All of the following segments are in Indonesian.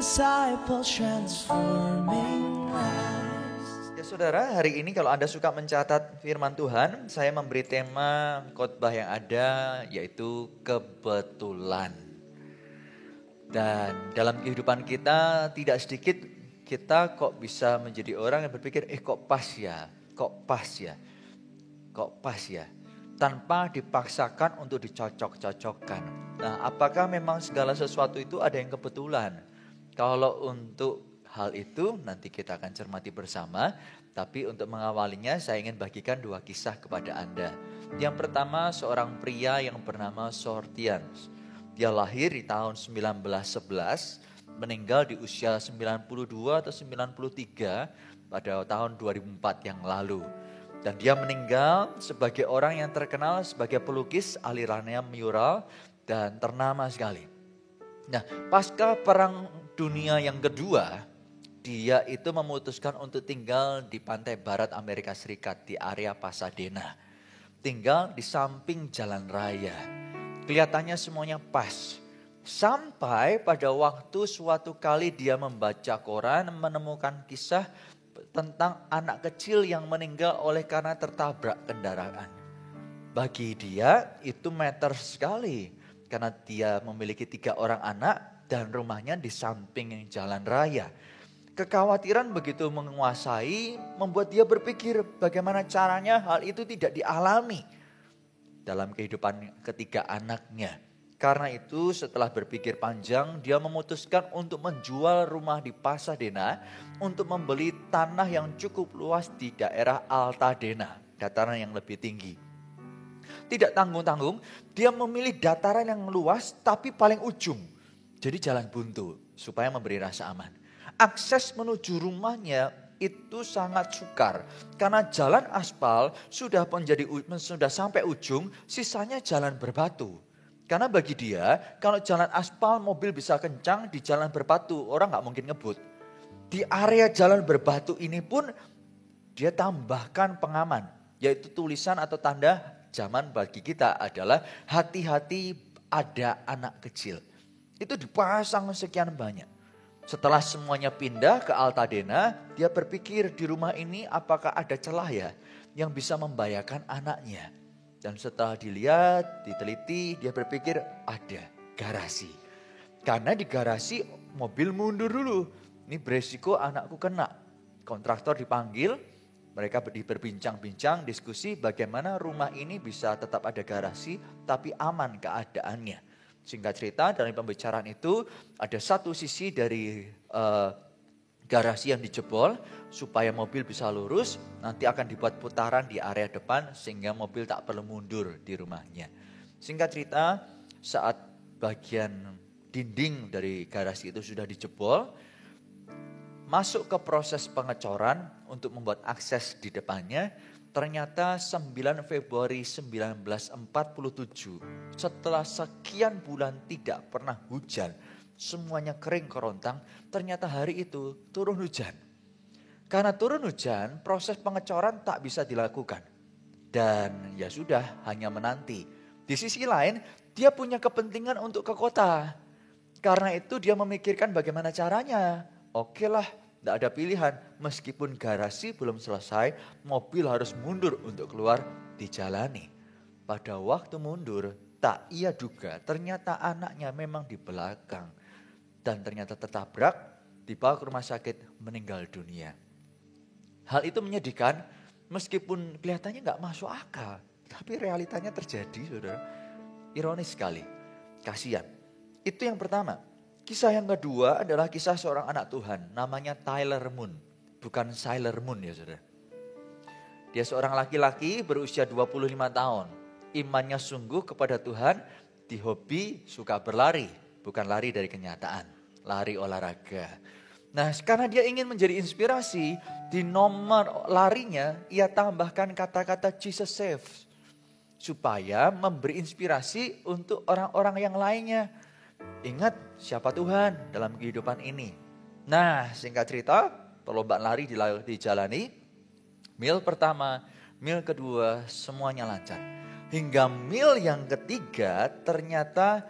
disciples transforming lives. Ya saudara, hari ini kalau Anda suka mencatat firman Tuhan, saya memberi tema khotbah yang ada yaitu kebetulan. Dan dalam kehidupan kita tidak sedikit kita kok bisa menjadi orang yang berpikir, kok pas ya, kok pas ya, kok pas ya. Tanpa dipaksakan untuk dicocok-cocokkan. Nah, apakah memang segala sesuatu itu ada yang kebetulan? Kalau untuk hal itu nanti kita akan cermati bersama. Tapi untuk mengawalinya saya ingin bagikan dua kisah kepada Anda. Yang pertama seorang pria yang bernama Sortians. Dia lahir di tahun 1911, meninggal di usia 92 atau 93 pada tahun 2004 yang lalu. Dan dia meninggal sebagai orang yang terkenal sebagai pelukis alirannya mural dan ternama sekali. Nah, pasca perang dunia yang kedua, dia itu memutuskan untuk tinggal di pantai barat Amerika Serikat di area Pasadena. Tinggal di samping jalan raya. Kelihatannya semuanya pas. Sampai pada waktu suatu kali dia membaca koran menemukan kisah tentang anak kecil yang meninggal oleh karena tertabrak kendaraan. Bagi dia itu meter sekali karena dia memiliki 3 orang anak dan rumahnya di samping jalan raya. Kekhawatiran begitu menguasai membuat dia berpikir bagaimana caranya hal itu tidak dialami dalam kehidupan ketiga anaknya. Karena itu setelah berpikir panjang dia memutuskan untuk menjual rumah di Pasadena untuk membeli tanah yang cukup luas di daerah Altadena, dataran yang lebih tinggi. Tidak tanggung-tanggung, dia memilih dataran yang luas tapi paling ujung. Jadi jalan buntu supaya memberi rasa aman. Akses menuju rumahnya itu sangat sukar karena jalan aspal sudah sampai ujung, sisanya jalan berbatu. Karena bagi dia, kalau jalan aspal mobil bisa kencang, di jalan berbatu orang gak mungkin ngebut. Di area jalan berbatu ini pun dia tambahkan pengaman. Yaitu tulisan atau tanda zaman bagi kita adalah hati-hati ada anak kecil. Itu dipasang sekian banyak. Setelah semuanya pindah ke Altadena, dia berpikir di rumah ini apakah ada celah ya yang bisa membahayakan anaknya. Dan setelah dilihat, diteliti, dia berpikir ada garasi. Karena di garasi mobil mundur dulu. Ini beresiko anakku kena. Kontraktor dipanggil, mereka berbincang-bincang, diskusi bagaimana rumah ini bisa tetap ada garasi tapi aman keadaannya. Singkat cerita dari pembicaraan itu ada satu sisi dari garasi yang dijebol supaya mobil bisa lurus, nanti akan dibuat putaran di area depan sehingga mobil tak perlu mundur di rumahnya. Singkat cerita, saat bagian dinding dari garasi itu sudah dijebol, masuk ke proses pengecoran untuk membuat akses di depannya, ternyata 9 Februari 1947, setelah sekian bulan tidak pernah hujan, semuanya kering kerontang, ternyata hari itu turun hujan. Karena turun hujan, proses pengecoran tak bisa dilakukan. Dan ya sudah, hanya menanti. Di sisi lain, dia punya kepentingan untuk ke kota. Karena itu dia memikirkan bagaimana caranya. Oke lah, tidak ada pilihan. Meskipun garasi belum selesai, mobil harus mundur untuk keluar dijalani. Pada waktu mundur, tak ia duga ternyata anaknya memang di belakang. Dan ternyata tertabrak, dibawa ke rumah sakit, meninggal dunia. Hal itu menyedihkan, meskipun kelihatannya gak masuk akal. Tapi realitanya terjadi, saudara. Ironis sekali, kasihan. Itu yang pertama. Kisah yang kedua adalah kisah seorang anak Tuhan, namanya Tyler Moon. Bukan Sailor Moon ya saudara. Dia seorang laki-laki berusia 25 tahun. Imannya sungguh kepada Tuhan, di hobi suka berlari. Bukan lari dari kenyataan, lari olahraga. Nah, karena dia ingin menjadi inspirasi, di nomor larinya ia tambahkan kata-kata Jesus saves. Supaya memberi inspirasi untuk orang-orang yang lainnya. Ingat siapa Tuhan dalam kehidupan ini. Nah, singkat cerita, perlombaan lari dijalani. Mil pertama, mil kedua, semuanya lancar. Hingga mil yang ketiga ternyata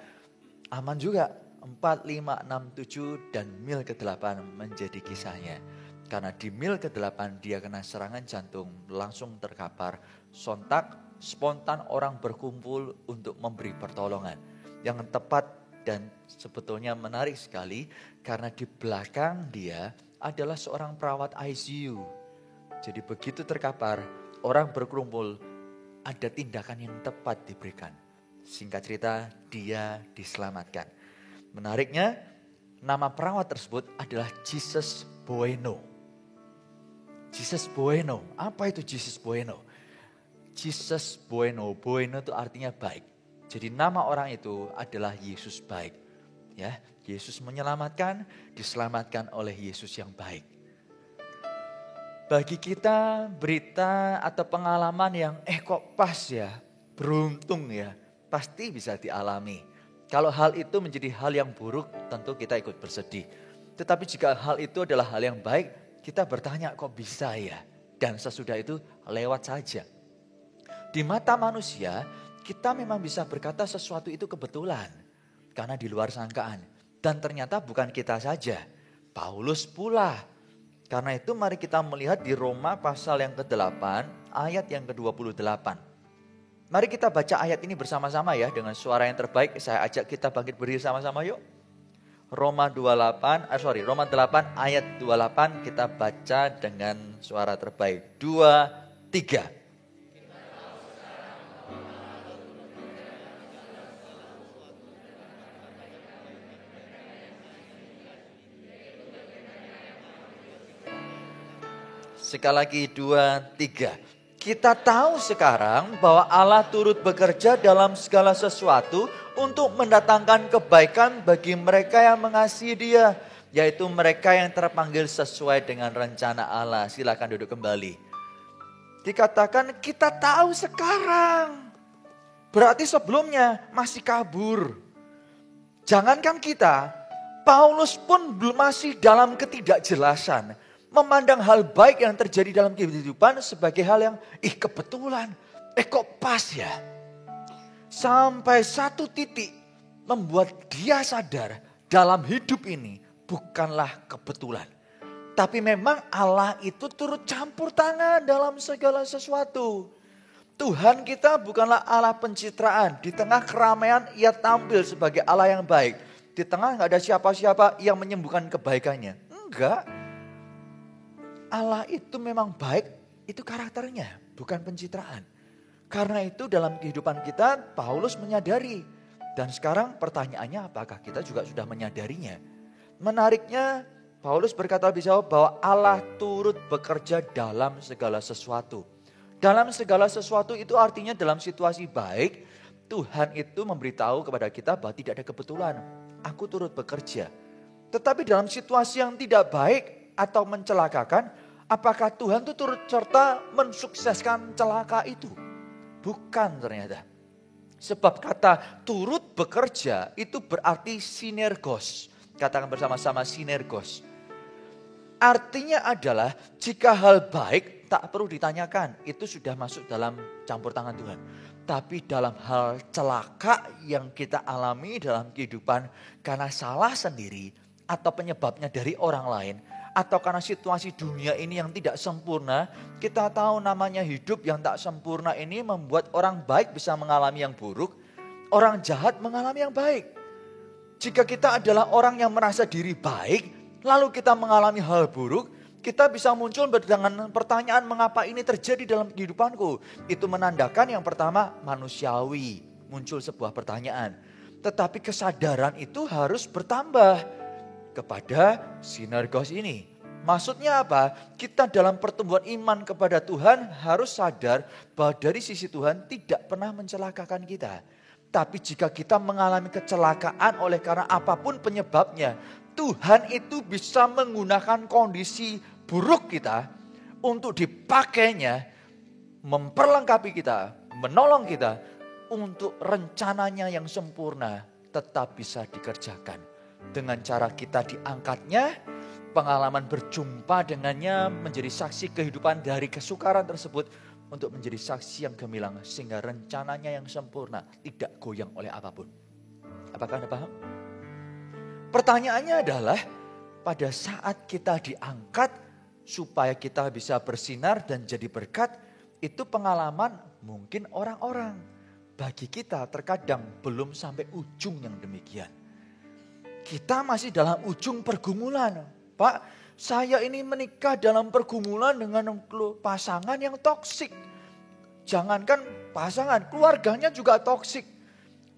aman juga. 4, 5, 6, 7 dan mil ke-8 menjadi kisahnya. Karena di mil ke-8 dia kena serangan jantung, langsung terkapar. Sontak, spontan orang berkumpul untuk memberi pertolongan. Yang tepat dan sebetulnya menarik sekali karena di belakang dia adalah seorang perawat ICU. Jadi begitu terkapar, orang berkumpul, ada tindakan yang tepat diberikan. Singkat cerita, dia diselamatkan. Menariknya, nama perawat tersebut adalah Jesus Bueno. Jesus Bueno, apa itu Jesus Bueno? Jesus Bueno, Bueno itu artinya baik. Jadi nama orang itu adalah Yesus baik. Ya, Yesus menyelamatkan, diselamatkan oleh Yesus yang baik. Bagi kita berita atau pengalaman yang kok pas ya, beruntung ya, pasti bisa dialami. Kalau hal itu menjadi hal yang buruk, tentu kita ikut bersedih. Tetapi jika hal itu adalah hal yang baik, kita bertanya kok bisa ya. Dan sesudah itu lewat saja. Di mata manusia, kita memang bisa berkata sesuatu itu kebetulan. Karena di luar sangkaan. Dan ternyata bukan kita saja. Paulus pula. Karena itu mari kita melihat di Roma pasal yang ke-8 ayat yang ke-28. Mari kita baca ayat ini bersama-sama ya dengan suara yang terbaik. Saya ajak kita bangkit berdiri sama-sama yuk. Roma 8 ayat 28 kita baca dengan suara terbaik. 2, 3. Sekali lagi 2, 3. Kita tahu sekarang bahwa Allah turut bekerja dalam segala sesuatu untuk mendatangkan kebaikan bagi mereka yang mengasihi Dia. Yaitu mereka yang terpanggil sesuai dengan rencana Allah. Silakan duduk kembali. Dikatakan kita tahu sekarang. Berarti sebelumnya masih kabur. Jangankan kita, Paulus pun masih dalam ketidakjelasan. Memandang hal baik yang terjadi dalam kehidupan sebagai hal yang kebetulan. Kok pas ya. Sampai satu titik membuat dia sadar dalam hidup ini bukanlah kebetulan. Tapi memang Allah itu turut campur tangan dalam segala sesuatu. Tuhan kita bukanlah Allah pencitraan. Di tengah keramaian ia tampil sebagai Allah yang baik. Di tengah gak ada siapa-siapa yang menyembuhkan kebaikannya. Enggak. Allah itu memang baik, itu karakternya, bukan pencitraan. Karena itu dalam kehidupan kita, Paulus menyadari. Dan sekarang pertanyaannya apakah kita juga sudah menyadarinya? Menariknya, Paulus berkata lebih jauh bahwa Allah turut bekerja dalam segala sesuatu. Dalam segala sesuatu itu artinya dalam situasi baik, Tuhan itu memberitahu kepada kita bahwa tidak ada kebetulan. Aku turut bekerja. Tetapi dalam situasi yang tidak baik atau mencelakakan, apakah Tuhan itu turut serta mensukseskan celaka itu? Bukan ternyata. Sebab kata turut bekerja itu berarti sinergos. Katakan bersama-sama sinergos. Artinya adalah jika hal baik tak perlu ditanyakan. Itu sudah masuk dalam campur tangan Tuhan. Tapi dalam hal celaka yang kita alami dalam kehidupan karena salah sendiri atau penyebabnya dari orang lain. Atau karena situasi dunia ini yang tidak sempurna, kita tahu namanya hidup yang tak sempurna ini membuat orang baik bisa mengalami yang buruk, orang jahat mengalami yang baik. Jika kita adalah orang yang merasa diri baik, lalu kita mengalami hal buruk, kita bisa muncul dengan pertanyaan mengapa ini terjadi dalam kehidupanku. Itu menandakan yang pertama manusiawi, muncul sebuah pertanyaan. Tetapi kesadaran itu harus bertambah kepada sinergos ini. Maksudnya apa? Kita dalam pertumbuhan iman kepada Tuhan harus sadar bahwa dari sisi Tuhan tidak pernah mencelakakan kita. Tapi jika kita mengalami kecelakaan oleh karena apapun penyebabnya, Tuhan itu bisa menggunakan kondisi buruk kita untuk dipakainya, memperlengkapi kita, menolong kita untuk rencananya yang sempurna tetap bisa dikerjakan. Dengan cara kita diangkatnya, pengalaman berjumpa dengannya menjadi saksi kehidupan dari kesukaran tersebut untuk menjadi saksi yang gemilang sehingga rencananya yang sempurna tidak goyang oleh apapun. Apakah Anda paham? Pertanyaannya adalah pada saat kita diangkat supaya kita bisa bersinar dan jadi berkat, itu pengalaman mungkin orang-orang. Bagi kita terkadang belum sampai ujung yang demikian. Kita masih dalam ujung pergumulan. Pak, saya ini menikah dalam pergumulan dengan pasangan yang toksik. Jangankan pasangan, keluarganya juga toksik.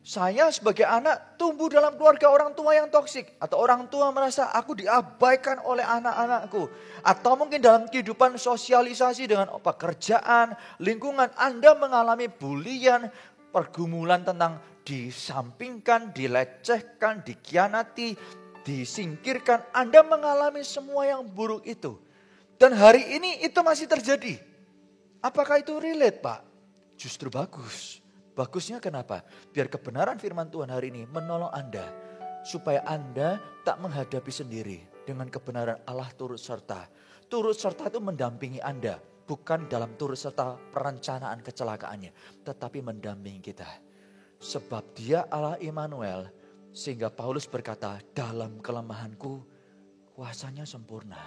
Saya sebagai anak tumbuh dalam keluarga orang tua yang toksik. Atau orang tua merasa aku diabaikan oleh anak-anakku. Atau mungkin dalam kehidupan sosialisasi dengan pekerjaan, lingkungan Anda mengalami bulian, pergumulan tentang disampingkan, dilecehkan, dikhianati, disingkirkan. Anda mengalami semua yang buruk itu. Dan hari ini itu masih terjadi. Apakah itu relate, Pak? Justru bagus. Bagusnya kenapa? Biar kebenaran firman Tuhan hari ini menolong Anda. Supaya Anda tak menghadapi sendiri. Dengan kebenaran Allah turut serta. Turut serta itu mendampingi Anda. Bukan dalam turut serta perencanaan kecelakaannya. Tetapi mendampingi kita. Sebab dia Allah Immanuel. Sehingga Paulus berkata, dalam kelemahanku kuasanya sempurna.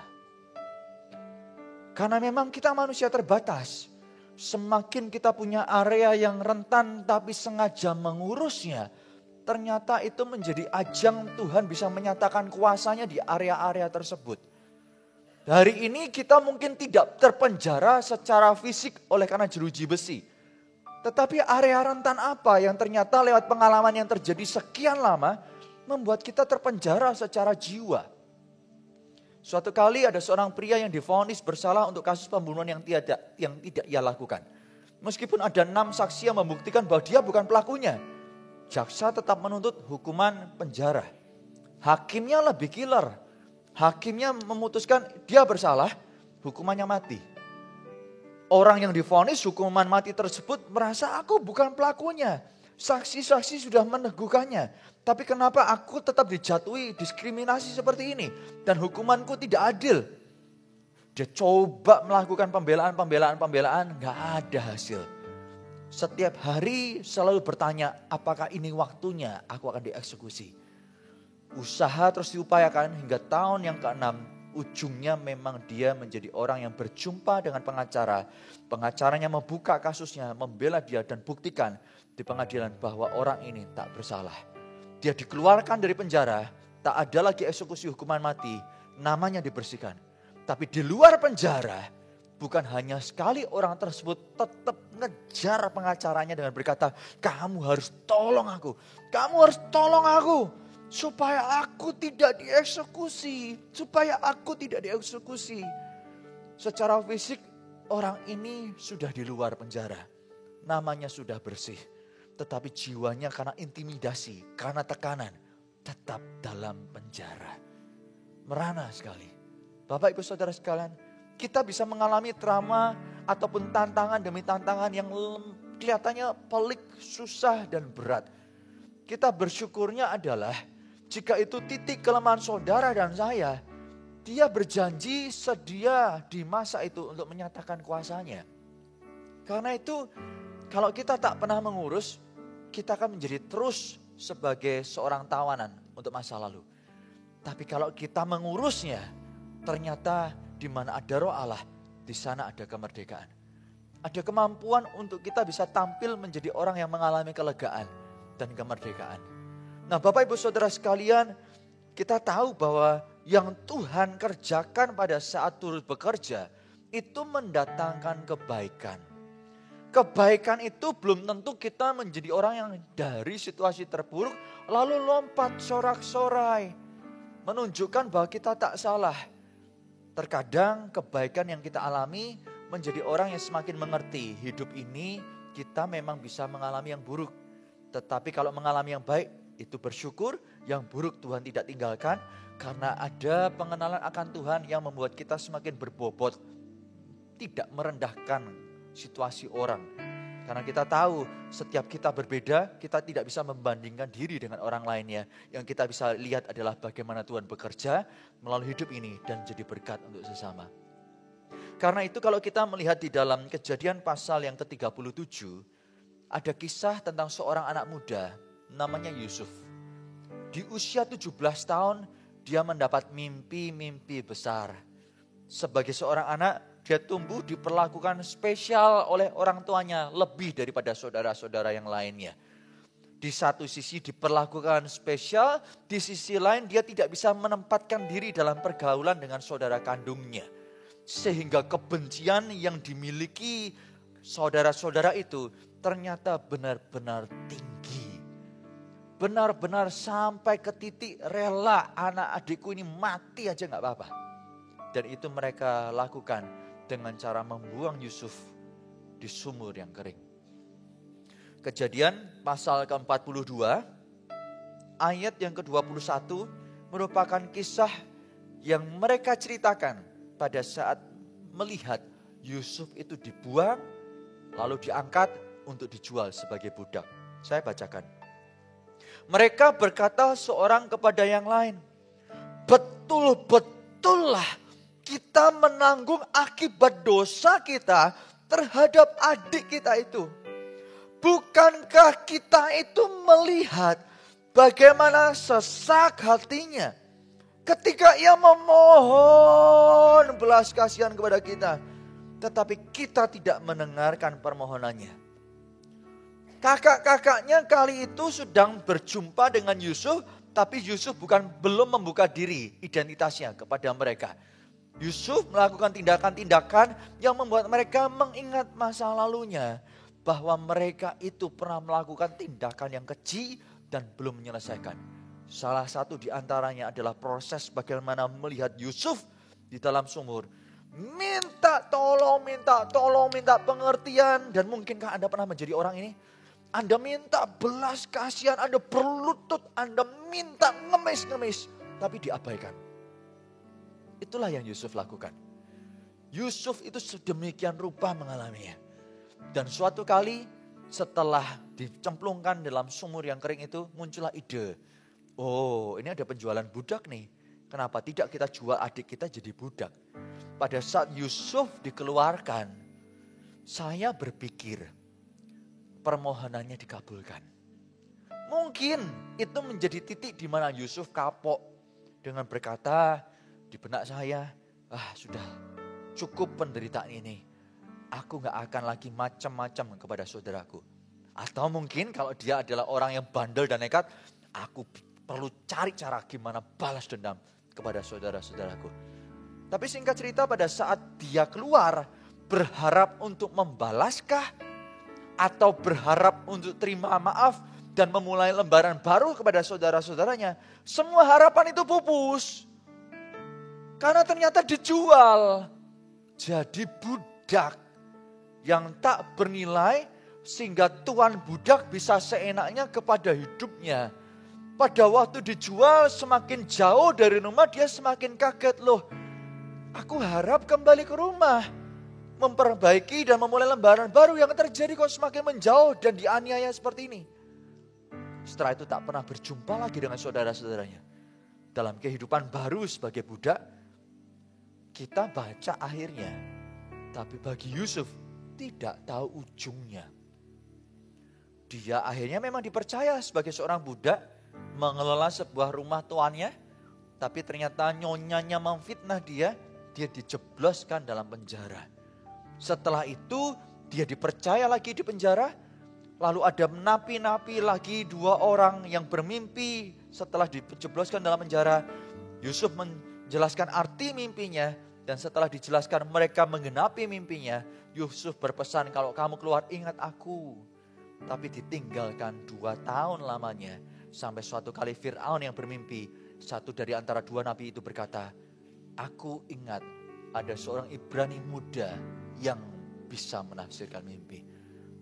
Karena memang kita manusia terbatas. Semakin kita punya area yang rentan tapi sengaja mengurusnya. Ternyata itu menjadi ajang Tuhan bisa menyatakan kuasanya di area-area tersebut. Hari ini kita mungkin tidak terpenjara secara fisik oleh karena jeruji besi. Tetapi area rentan apa yang ternyata lewat pengalaman yang terjadi sekian lama membuat kita terpenjara secara jiwa. Suatu kali ada seorang pria yang divonis bersalah untuk kasus pembunuhan yang tidak ia lakukan. Meskipun ada 6 saksi yang membuktikan bahwa dia bukan pelakunya. Jaksa tetap menuntut hukuman penjara. Hakimnya lebih killer. Hakimnya memutuskan dia bersalah, hukumannya mati. Orang yang divonis hukuman mati tersebut merasa aku bukan pelakunya. Saksi-saksi sudah meneguhkannya. Tapi kenapa aku tetap dijatuhi diskriminasi seperti ini? Dan hukumanku tidak adil. Dia coba melakukan pembelaan, gak ada hasil. Setiap hari selalu bertanya, apakah ini waktunya aku akan dieksekusi? Usaha terus diupayakan hingga tahun yang ke-6. Ujungnya memang dia menjadi orang yang berjumpa dengan pengacara. Pengacaranya membuka kasusnya, membela dia dan buktikan di pengadilan bahwa orang ini tak bersalah. Dia dikeluarkan dari penjara, tak ada lagi eksekusi hukuman mati, namanya dibersihkan. Tapi di luar penjara, bukan hanya sekali orang tersebut tetap ngejar pengacaranya dengan berkata, kamu harus tolong aku, kamu harus tolong aku. Supaya aku tidak dieksekusi. Secara fisik orang ini sudah di luar penjara. Namanya sudah bersih. Tetapi jiwanya karena intimidasi, karena tekanan, tetap dalam penjara. Merana sekali. Bapak ibu saudara sekalian, kita bisa mengalami trauma ataupun tantangan demi tantangan yang kelihatannya pelik, susah dan berat. Kita bersyukurnya adalah jika itu titik kelemahan saudara dan saya, dia berjanji sedia di masa itu untuk menyatakan kuasanya. Karena itu kalau kita tak pernah mengurus, kita akan menjadi terus sebagai seorang tawanan untuk masa lalu. Tapi kalau kita mengurusnya, ternyata di mana ada roh Allah, di sana ada kemerdekaan. Ada kemampuan untuk kita bisa tampil menjadi orang yang mengalami kelegaan dan kemerdekaan. Nah Bapak Ibu Saudara sekalian, kita tahu bahwa yang Tuhan kerjakan pada saat turut bekerja, itu mendatangkan kebaikan. Kebaikan itu belum tentu kita menjadi orang yang dari situasi terburuk, lalu lompat sorak-sorai. Menunjukkan bahwa kita tak salah. Terkadang kebaikan yang kita alami menjadi orang yang semakin mengerti. Hidup ini kita memang bisa mengalami yang buruk. Tetapi kalau mengalami yang baik, itu bersyukur. Yang buruk Tuhan tidak tinggalkan. Karena ada pengenalan akan Tuhan yang membuat kita semakin berbobot. Tidak merendahkan situasi orang. Karena kita tahu setiap kita berbeda, kita tidak bisa membandingkan diri dengan orang lainnya. Yang kita bisa lihat adalah bagaimana Tuhan bekerja melalui hidup ini dan jadi berkat untuk sesama. Karena itu kalau kita melihat di dalam Kejadian pasal yang ke-37, ada kisah tentang seorang anak muda namanya Yusuf. Di usia 17 tahun dia mendapat mimpi-mimpi besar. Sebagai seorang anak, dia tumbuh diperlakukan spesial oleh orang tuanya lebih daripada saudara-saudara yang lainnya. Di satu sisi diperlakukan spesial, di sisi lain dia tidak bisa menempatkan diri dalam pergaulan dengan saudara kandungnya. Sehingga kebencian yang dimiliki saudara-saudara itu ternyata benar-benar tinggi. Benar-benar sampai ke titik rela anak adikku ini mati aja gak apa-apa. Dan itu mereka lakukan dengan cara membuang Yusuf di sumur yang kering. Kejadian pasal ke-42 ayat yang ke-21 merupakan kisah yang mereka ceritakan pada saat melihat Yusuf itu dibuang lalu diangkat untuk dijual sebagai budak. Saya bacakan. Mereka berkata seorang kepada yang lain, betul-betullah kita menanggung akibat dosa kita terhadap adik kita itu. Bukankah kita itu melihat bagaimana sesak hatinya ketika ia memohon belas kasihan kepada kita, tetapi kita tidak mendengarkan permohonannya. Kakak-kakaknya kali itu sedang berjumpa dengan Yusuf, tapi Yusuf belum membuka diri identitasnya kepada mereka. Yusuf melakukan tindakan-tindakan yang membuat mereka mengingat masa lalunya. Bahwa mereka itu pernah melakukan tindakan yang keji dan belum menyelesaikan. Salah satu di antaranya adalah proses bagaimana melihat Yusuf di dalam sumur. Minta tolong, minta pengertian. Dan mungkinkah Anda pernah menjadi orang ini? Anda minta belas kasihan, Anda berlutut, Anda minta ngemis-ngemis. Tapi diabaikan. Itulah yang Yusuf lakukan. Yusuf itu sedemikian rupa mengalaminya. Dan suatu kali setelah dicemplungkan dalam sumur yang kering itu muncullah ide. Oh, ini ada penjualan budak nih. Kenapa tidak kita jual adik kita jadi budak? Pada saat Yusuf dikeluarkan, saya berpikir permohonannya dikabulkan. Mungkin itu menjadi titik di mana Yusuf kapok dengan berkata di benak saya, sudah cukup penderitaan ini. Aku gak akan lagi macam-macam kepada saudaraku. Atau mungkin kalau dia adalah orang yang bandel dan nekat, aku perlu cari cara gimana balas dendam kepada saudara-saudaraku. Tapi singkat cerita pada saat dia keluar, berharap untuk membalaskah? Atau berharap untuk terima maaf dan memulai lembaran baru kepada saudara-saudaranya? Semua harapan itu pupus. Karena ternyata dijual. Jadi budak. Yang tak bernilai sehingga tuan budak bisa seenaknya kepada hidupnya. Pada waktu dijual semakin jauh dari rumah dia semakin kaget. Loh, aku harap kembali ke rumah. Memperbaiki dan memulai lembaran baru, yang terjadi kok semakin menjauh dan dianiaya seperti ini. Setelah itu tak pernah berjumpa lagi dengan saudara-saudaranya. Dalam kehidupan baru sebagai budak, kita baca akhirnya. Tapi bagi Yusuf, tidak tahu ujungnya. Dia akhirnya memang dipercaya sebagai seorang budak mengelola sebuah rumah tuannya, tapi ternyata nyonyanya memfitnah dia dijebloskan dalam penjara. Setelah itu dia dipercaya lagi di penjara, lalu ada napi-napi lagi 2 orang yang bermimpi setelah dijebloskan dalam penjara. Yusuf menjelaskan arti mimpinya dan setelah dijelaskan mereka menggenapi mimpinya. Yusuf berpesan, kalau kamu keluar ingat aku. Tapi ditinggalkan 2 tahun lamanya. Sampai suatu kali Fir'aun yang bermimpi. Satu dari antara 2 nabi itu berkata, aku ingat ada seorang Ibrani muda yang bisa menafsirkan mimpi.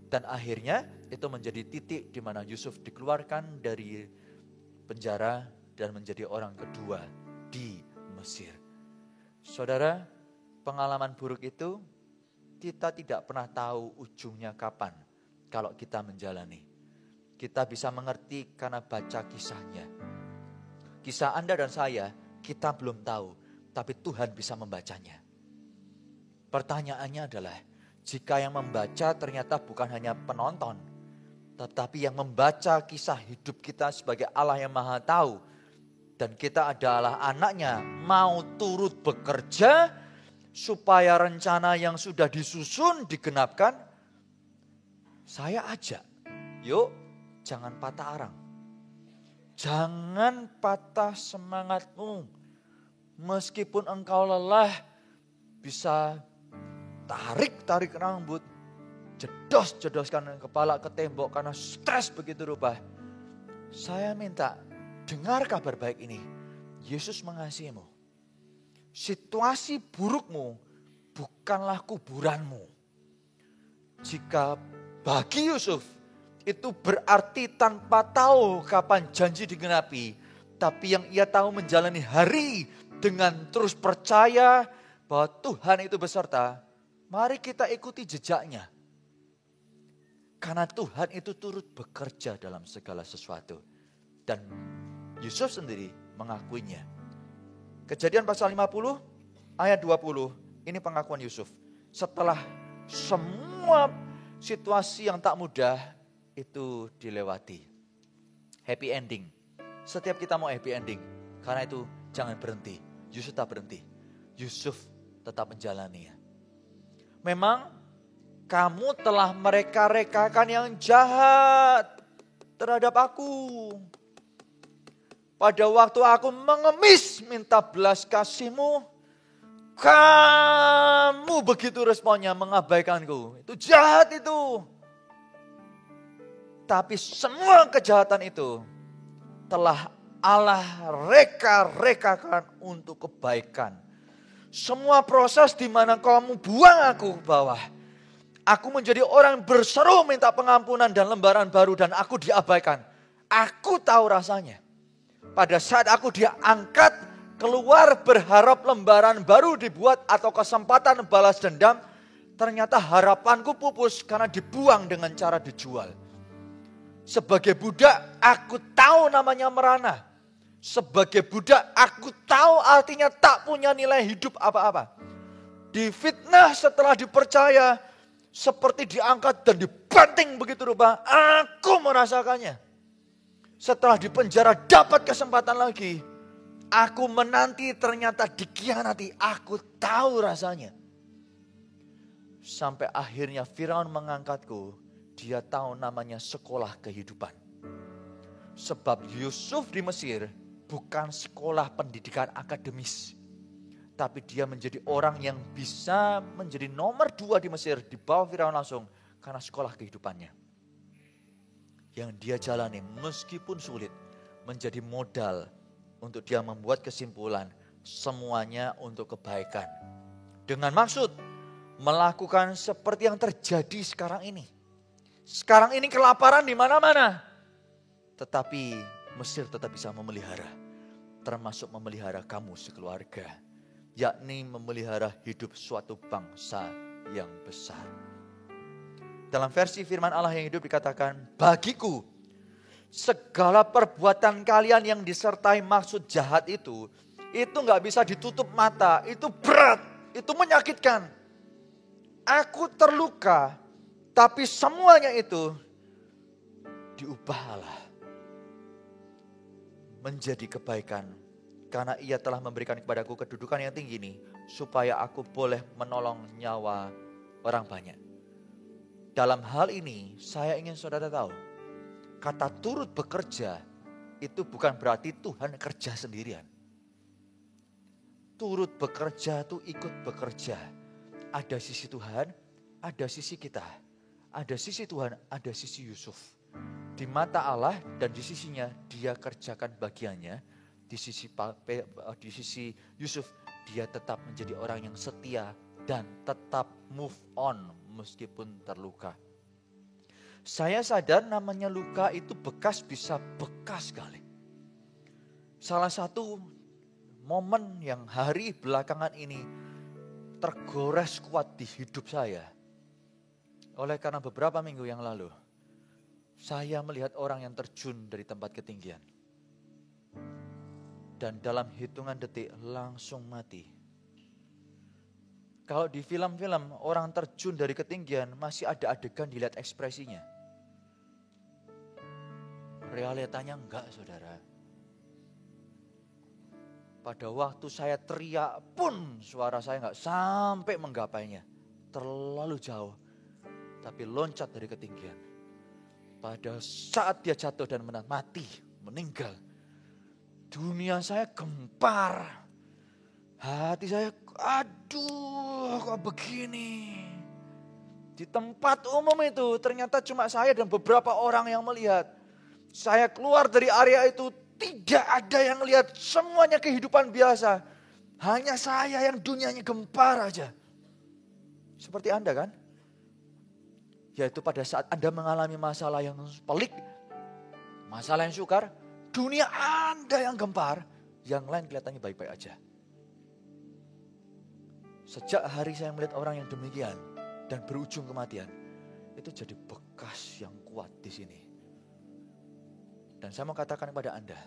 Dan akhirnya itu menjadi titik di mana Yusuf dikeluarkan dari penjara dan menjadi orang kedua di Mesir. Saudara, pengalaman buruk itu kita tidak pernah tahu ujungnya kapan kalau kita menjalani. Kita bisa mengerti karena baca kisahnya. Kisah Anda dan saya, kita belum tahu, tapi Tuhan bisa membacanya. Pertanyaannya adalah, jika yang membaca ternyata bukan hanya penonton, Tetapi yang membaca kisah hidup kita sebagai Allah yang Maha Tahu, dan kita adalah anaknya, mau turut bekerja supaya rencana yang sudah disusun digenapkan, saya ajak, yuk jangan patah arang. Jangan patah semangatmu. Meskipun engkau lelah, bisa tarik rambut, jedoskan kepala ke tembok karena stres begitu rupa. Saya minta, dengar kabar baik ini. Yesus mengasihimu. Situasi burukmu bukanlah kuburanmu. Jika bagi Yusuf itu berarti tanpa tahu kapan janji digenapi, tapi yang ia tahu menjalani hari dengan terus percaya bahwa Tuhan itu beserta, mari kita ikuti jejaknya. Karena Tuhan itu turut bekerja dalam segala sesuatu. Dan Yusuf sendiri mengakuinya. Kejadian pasal 50 ayat 20, ini pengakuan Yusuf. Setelah semua situasi yang tak mudah itu dilewati. Happy ending. Setiap kita mau happy ending. Karena itu jangan berhenti. Yusuf tak berhenti. Yusuf tetap menjalaninya. Memang kamu telah mereka-rekakan yang jahat terhadap aku. Pada waktu aku mengemis minta belas kasihmu, kamu begitu responnya mengabaikanku. Itu jahat itu. Tapi semua kejahatan itu telah Allah reka-rekakan untuk kebaikan. Semua proses di mana kamu buang aku ke bawah. Aku menjadi orang berseru minta pengampunan dan lembaran baru dan aku diabaikan. Aku tahu rasanya. Pada saat aku diangkat keluar berharap lembaran baru dibuat atau kesempatan balas dendam. Ternyata harapanku pupus karena dibuang dengan cara dijual. Sebagai budak aku tahu namanya merana. Sebagai budak aku tahu artinya tak punya nilai hidup apa-apa. Difitnah setelah dipercaya. Seperti diangkat dan dibanting begitu rupa. Aku merasakannya. Setelah dipenjara dapat kesempatan lagi. Aku menanti ternyata dikhianati. Aku tahu rasanya. Sampai akhirnya Firaun mengangkatku. Dia tahu namanya sekolah kehidupan. Sebab Yusuf di Mesir bukan sekolah pendidikan akademis. Tapi dia menjadi orang yang bisa menjadi nomor 2 di Mesir di bawah Firaun langsung. Karena sekolah kehidupannya. Yang dia jalani meskipun sulit menjadi modal untuk dia membuat kesimpulan semuanya untuk kebaikan. Dengan maksud melakukan seperti yang terjadi sekarang ini. Sekarang ini kelaparan di mana-mana. Tetapi Mesir tetap bisa memelihara. Termasuk memelihara kamu sekeluarga. Yakni memelihara hidup suatu bangsa yang besar. Dalam versi firman Allah yang hidup dikatakan, bagiku segala perbuatan kalian yang disertai maksud jahat itu gak bisa ditutup mata, itu berat, itu menyakitkan. Aku terluka, tapi semuanya itu diubah Allah menjadi kebaikan. Karena ia telah memberikan kepadaku kedudukan yang tinggi ini, supaya aku boleh menolong nyawa orang banyak. Dalam hal ini saya ingin saudara tahu, kata turut bekerja itu bukan berarti Tuhan kerja sendirian. Turut bekerja itu ikut bekerja. Ada sisi Tuhan, ada sisi kita. Ada sisi Tuhan, ada sisi Yusuf. Di mata Allah dan di sisinya dia kerjakan bagiannya. Di sisi Yusuf dia tetap menjadi orang yang setia dan tetap move on meskipun terluka. Saya sadar namanya luka itu bekas bisa bekas sekali. Salah satu momen yang hari belakangan ini tergores kuat di hidup saya. Oleh karena beberapa minggu yang lalu, saya melihat orang yang terjun dari tempat ketinggian. Dan dalam hitungan detik langsung mati. Kalau di film-film orang terjun dari ketinggian masih ada adegan dilihat ekspresinya. Realitanya enggak, saudara. Pada waktu saya teriak pun suara saya enggak sampai menggapainya. Terlalu jauh. Tapi loncat dari ketinggian. Pada saat dia jatuh dan mati, meninggal. Dunia saya gempar. Hati saya, aduh kok begini. Di tempat umum itu ternyata cuma saya dan beberapa orang yang melihat. Saya keluar dari area itu tidak ada yang lihat. Semuanya kehidupan biasa. Hanya saya yang dunianya gempar aja. Seperti Anda kan? Yaitu pada saat Anda mengalami masalah yang pelik. Masalah yang sukar. Dunia Anda yang gempar. Yang lain kelihatannya baik-baik aja. Sejak hari saya melihat orang yang demikian. Dan berujung kematian. Itu jadi bekas yang kuat di sini. Dan saya mau katakan kepada Anda.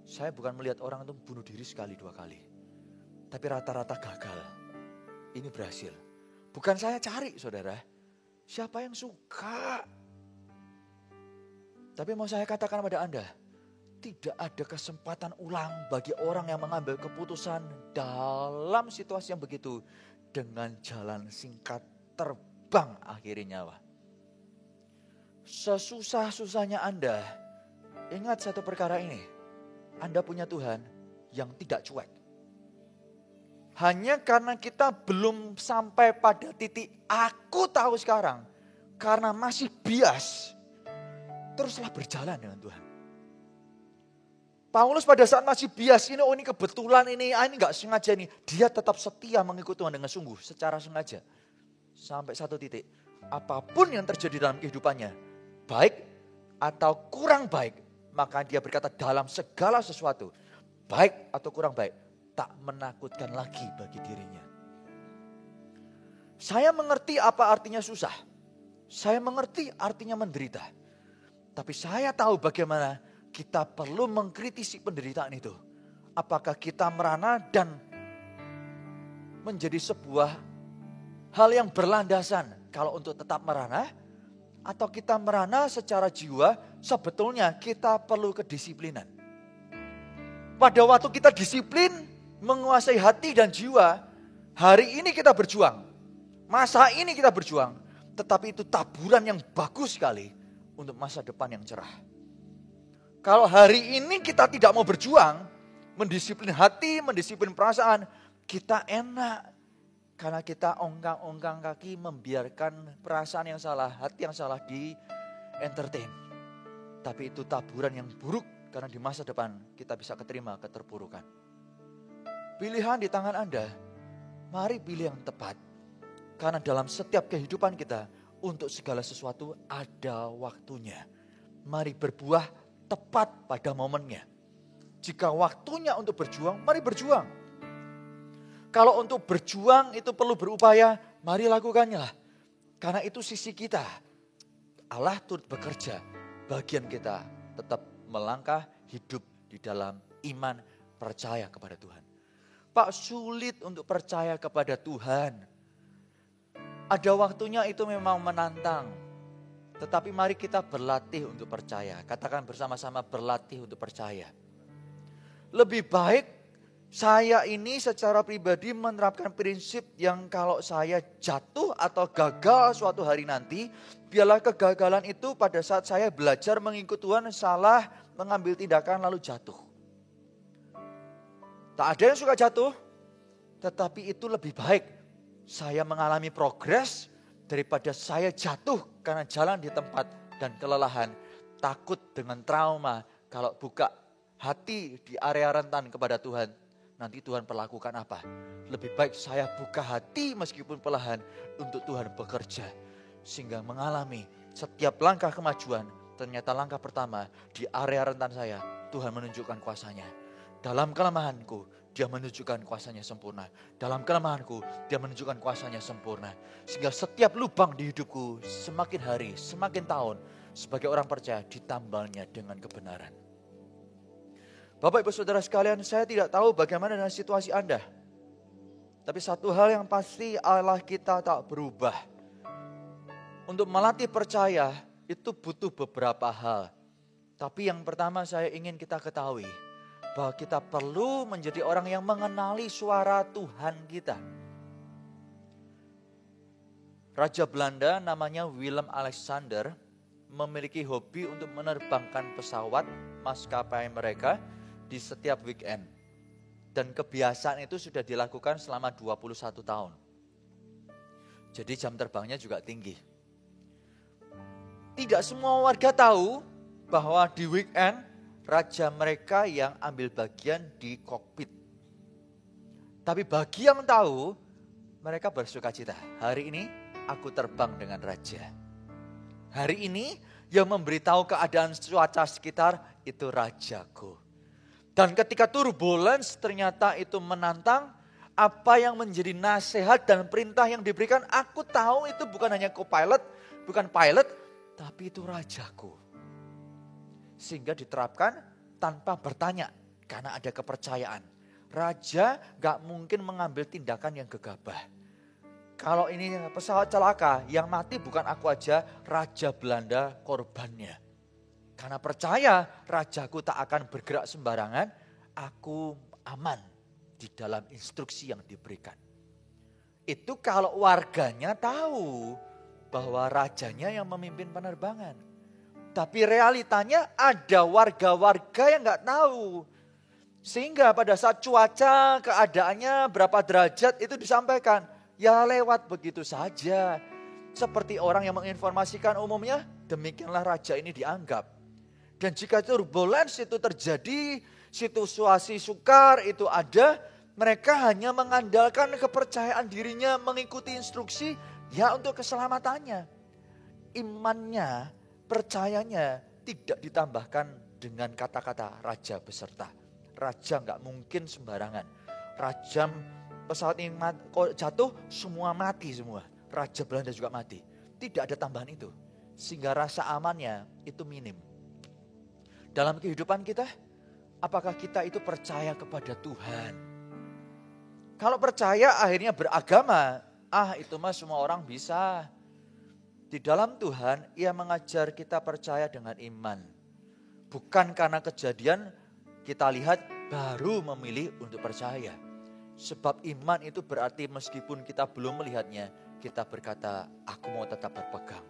Saya bukan melihat orang itu bunuh diri sekali dua kali. Tapi rata-rata gagal. Ini berhasil. Bukan saya cari, saudara. Siapa yang suka? Tapi mau saya katakan kepada Anda. Tidak ada kesempatan ulang bagi orang yang mengambil keputusan dalam situasi yang begitu. Dengan jalan singkat terbang akhiri nyawa. Sesusah-susahnya Anda. Ingat satu perkara ini. Anda punya Tuhan yang tidak cuek. Hanya karena kita belum sampai pada titik aku tahu sekarang. Karena masih bias. Teruslah berjalan dengan Tuhan. Paulus pada saat masih bias ini, ini kebetulan ini gak sengaja nih. Dia tetap setia mengikut Tuhan dengan sungguh, secara sengaja. Sampai satu titik. Apapun yang terjadi dalam kehidupannya. Baik atau kurang baik. Maka dia berkata dalam segala sesuatu. Baik atau kurang baik. Tak menakutkan lagi bagi dirinya. Saya mengerti apa artinya susah. Saya mengerti artinya menderita. Tapi saya tahu bagaimana kita perlu mengkritisi penderitaan itu. Apakah kita merana dan menjadi sebuah hal yang berlandasan kalau untuk tetap merana. Atau kita merana secara jiwa sebetulnya kita perlu kedisiplinan. Pada waktu kita disiplin, menguasai hati dan jiwa, hari ini kita berjuang. Masa ini kita berjuang. Tetapi itu taburan yang bagus sekali untuk masa depan yang cerah. Kalau hari ini kita tidak mau berjuang, mendisiplin hati, mendisiplin perasaan, kita enak. Karena kita ongkang-ongkang kaki membiarkan perasaan yang salah, hati yang salah di entertain. Tapi itu taburan yang buruk karena di masa depan kita bisa keterima keterpurukan. Pilihan di tangan Anda, mari pilih yang tepat. Karena dalam setiap kehidupan kita, untuk segala sesuatu ada waktunya. Mari berbuah tepat pada momennya. Jika waktunya untuk berjuang, mari berjuang. Kalau untuk berjuang itu perlu berupaya, mari lakukannya lah. Karena itu sisi kita. Allah turut bekerja, bagian kita tetap melangkah hidup di dalam iman percaya kepada Tuhan. Pak, sulit untuk percaya kepada Tuhan. Ada waktunya itu memang menantang. Tetapi mari kita berlatih untuk percaya. Katakan bersama-sama berlatih untuk percaya. Lebih baik saya ini secara pribadi menerapkan prinsip yang kalau saya jatuh atau gagal suatu hari nanti, biarlah kegagalan itu pada saat saya belajar mengikut Tuhan salah mengambil tindakan lalu jatuh. Tak ada yang suka jatuh, tetapi itu lebih baik saya mengalami progres daripada saya jatuh karena jalan di tempat dan kelelahan, takut dengan trauma kalau buka hati di area rentan kepada Tuhan. Nanti Tuhan perlakukan apa? Lebih baik saya buka hati meskipun perlahan untuk Tuhan bekerja. Sehingga mengalami setiap langkah kemajuan. Ternyata langkah pertama di area rentan saya. Tuhan menunjukkan kuasanya. Dalam kelemahanku dia menunjukkan kuasanya sempurna. Dalam kelemahanku dia menunjukkan kuasanya sempurna. Sehingga setiap lubang di hidupku semakin hari, semakin tahun. Sebagai orang percaya ditambalnya dengan kebenaran. Bapak Ibu Saudara sekalian, saya tidak tahu bagaimana dengan situasi Anda. Tapi satu hal yang pasti Allah kita tak berubah. Untuk melatih percaya itu butuh beberapa hal. Tapi yang pertama saya ingin kita ketahui bahwa kita perlu menjadi orang yang mengenali suara Tuhan kita. Raja Belanda namanya Willem Alexander memiliki hobi untuk menerbangkan pesawat maskapai mereka di setiap weekend. Dan kebiasaan itu sudah dilakukan selama 21 tahun. Jadi jam terbangnya juga tinggi. Tidak semua warga tahu bahwa di weekend raja mereka yang ambil bagian di kokpit. Tapi bagi yang tahu, mereka bersuka cita. Hari ini aku terbang dengan raja. Hari ini yang memberitahu keadaan cuaca sekitar itu rajaku. Dan ketika turbulence ternyata itu menantang, apa yang menjadi nasihat dan perintah yang diberikan, aku tahu itu bukan hanya co-pilot, bukan pilot, tapi itu rajaku. Sehingga diterapkan tanpa bertanya, karena ada kepercayaan. Raja gak mungkin mengambil tindakan yang gegabah. Kalau ini pesawat celaka, yang mati bukan aku aja, Raja Belanda korbannya. Karena percaya rajaku tak akan bergerak sembarangan, aku aman di dalam instruksi yang diberikan. Itu kalau warganya tahu bahwa rajanya yang memimpin penerbangan. Tapi realitanya ada warga-warga yang gak tahu. Sehingga pada saat cuaca keadaannya berapa derajat itu disampaikan. Ya lewat begitu saja. Seperti orang yang menginformasikan umumnya, demikianlah raja ini dianggap. Dan jika turbulence itu terjadi, situasi sukar itu ada, mereka hanya mengandalkan kepercayaan dirinya mengikuti instruksi ya untuk keselamatannya. Imannya, percayanya tidak ditambahkan dengan kata-kata raja beserta. Raja nggak mungkin sembarangan. Raja pesawat ini jatuh, semua mati semua. Raja Belanda juga mati. Tidak ada tambahan itu. Sehingga rasa amannya itu minim. Dalam kehidupan kita, apakah kita itu percaya kepada Tuhan? Kalau percaya akhirnya beragama, itu mah semua orang bisa. Di dalam Tuhan, Ia mengajar kita percaya dengan iman. Bukan karena kejadian kita lihat baru memilih untuk percaya. Sebab iman itu berarti meskipun kita belum melihatnya, kita berkata, aku mau tetap berpegang.